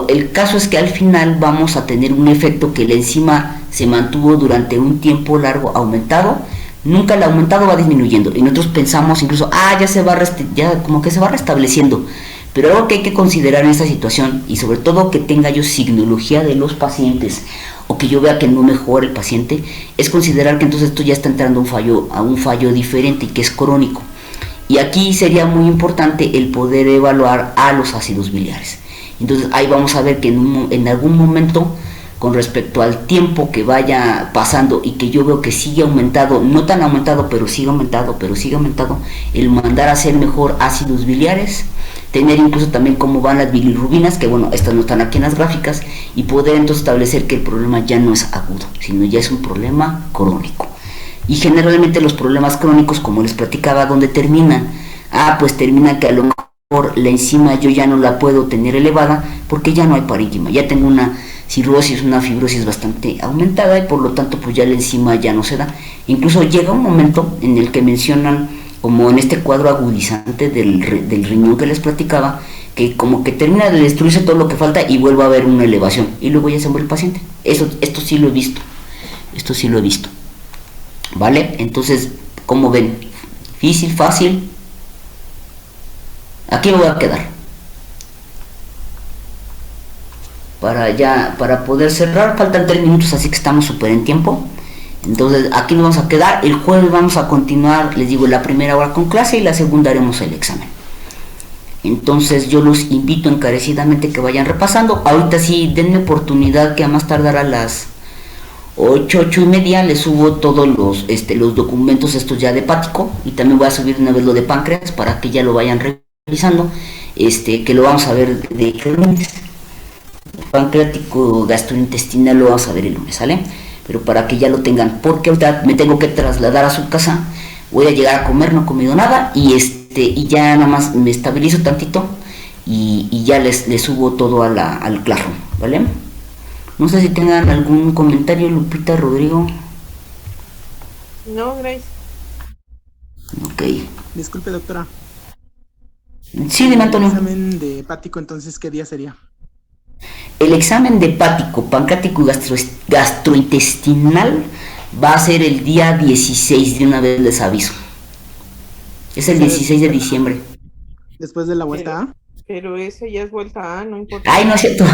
El caso es que al final vamos a tener un efecto que la enzima se mantuvo durante un tiempo largo aumentado, nunca el aumentado va disminuyendo y nosotros pensamos incluso, ya como que se va restableciendo, pero algo que hay que considerar en esta situación y sobre todo que tenga yo signología de los pacientes o que yo vea que no mejora el paciente, es considerar que entonces esto ya está entrando a un fallo diferente y que es crónico. Y aquí sería muy importante el poder evaluar a los ácidos biliares. Entonces ahí vamos a ver que en algún momento, con respecto al tiempo que vaya pasando y que yo veo que sigue aumentado, no tan aumentado, pero sigue aumentado, el mandar a hacer mejor ácidos biliares, tener incluso también cómo van las bilirrubinas, que bueno, estas no están aquí en las gráficas, y poder entonces establecer que el problema ya no es agudo, sino ya es un problema crónico. Y generalmente los problemas crónicos, como les platicaba, ¿dónde terminan? Pues termina que a lo mejor la enzima yo ya no la puedo tener elevada porque ya no hay parénquima, ya tengo una cirrosis, una fibrosis bastante aumentada y por lo tanto pues ya la enzima ya no se da. Incluso llega un momento en el que mencionan, como en este cuadro agudizante del riñón que les platicaba, que como que termina de destruirse todo lo que falta y vuelve a haber una elevación y luego ya se muere el paciente. Esto sí lo he visto, ¿vale? Entonces, ¿cómo ven? Difícil, fácil. Aquí me voy a quedar para poder cerrar. Faltan 3 minutos, así que estamos súper en tiempo. Entonces aquí nos vamos a quedar. El jueves vamos a continuar, les digo, la primera hora con clase y la segunda haremos el examen. Entonces yo los invito encarecidamente que vayan repasando. Ahorita sí, denme oportunidad que a más tardar a las 8:30 les subo todos los documentos estos ya de hepático, y también voy a subir una vez lo de páncreas para que ya lo vayan revisando, que lo vamos a ver de el lunes. Pancreático gastrointestinal lo vamos a ver el lunes, ¿sale? Pero para que ya lo tengan, porque ahorita me tengo que trasladar a su casa, voy a llegar a comer, no he comido nada, y ya nada más me estabilizo tantito y ya les subo todo al Classroom, ¿vale? No sé si tengan algún comentario, Lupita, Rodrigo. No, Grace. Ok. Disculpe, doctora. Sí, dime, Antonio. El examen de hepático, entonces, ¿qué día sería? El examen de hepático, pancreático y gastrointestinal va a ser el día 16, de una vez les aviso. Es el 16 de diciembre. Después de la vuelta A. Pero ese ya es vuelta A, no importa. Ay, no es cierto.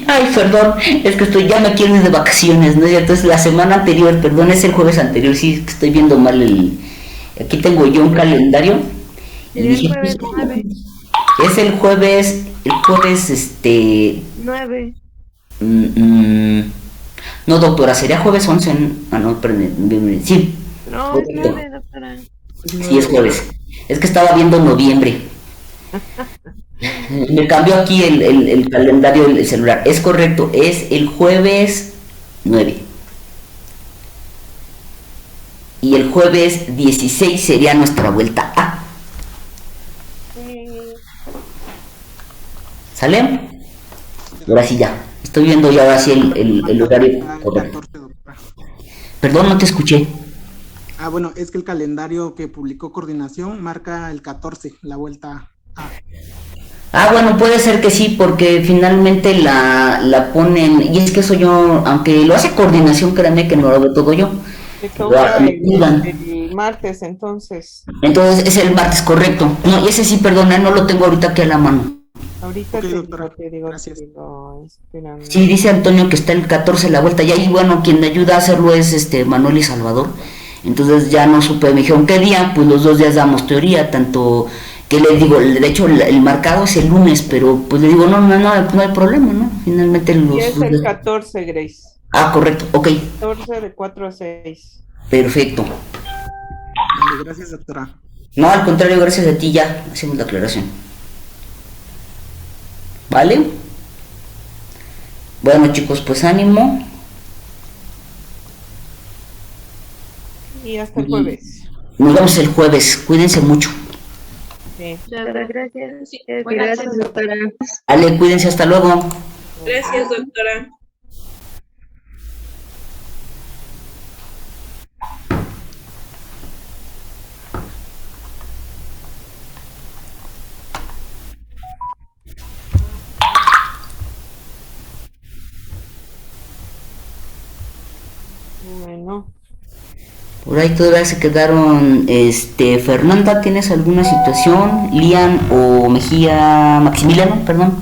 Ay, perdón, es que ya me quiero ir de vacaciones, ¿no es cierto? Es la semana anterior, perdón, es el jueves anterior, sí, es que estoy viendo mal aquí tengo yo un calendario. Y El dije, jueves pues, 9. es el jueves, 9. no, doctora, sería jueves 11, no, perdón, sí, No, es correcto. 9, doctora. Sí, es jueves. Es que estaba viendo noviembre. Me cambió aquí el calendario del celular. Es correcto, es el jueves 9. Y el jueves 16 sería nuestra vuelta A. ¿Sale? Ahora sí ya. Estoy viendo ya ahora sí el horario correcto. 14, doctora. Perdón, no te escuché. Ah, bueno, es que el calendario que publicó Coordinación marca el 14, la vuelta A. Ah, bueno, puede ser que sí, porque finalmente la ponen, y es que eso yo, aunque lo hace coordinación, créanme que no lo veo todo yo. Te toca Me cuidan. el martes, entonces. Entonces es el martes, correcto. No, y ese sí, perdona, no lo tengo ahorita aquí a la mano. Ahorita Ok, doctora, te digo gracias. si lo inspiran. Sí, dice Antonio que está el 14 la vuelta, y ahí, bueno, quien me ayuda a hacerlo es Manuel y Salvador. Entonces ya no supe, me dijeron, ¿qué día? Pues los 2 días damos teoría, tanto que les digo, de hecho el marcado es el lunes, pero pues le digo, no hay problema, ¿no? Finalmente Y es el 14, Grace. Ah, correcto, ok, 14 de 4 a 6. perfecto. Vale, gracias, doctora. No, al contrario, gracias a ti ya hacemos la aclaración. ¿Vale? Bueno, chicos, pues ánimo. Y hasta el jueves. Nos vemos el jueves, cuídense mucho. Sí. Doctora, gracias. Sí, Gracias, doctora. Ale, cuídense, hasta luego. Gracias, doctora. Bueno. Por ahí todavía se quedaron, Fernanda, ¿tienes alguna situación? Lian o Mejía, Maximiliano, perdón.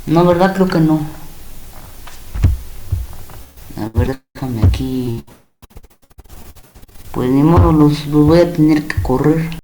No, ¿verdad? Creo que no. A ver, déjame aquí. Pues ni modo, los voy a tener que correr.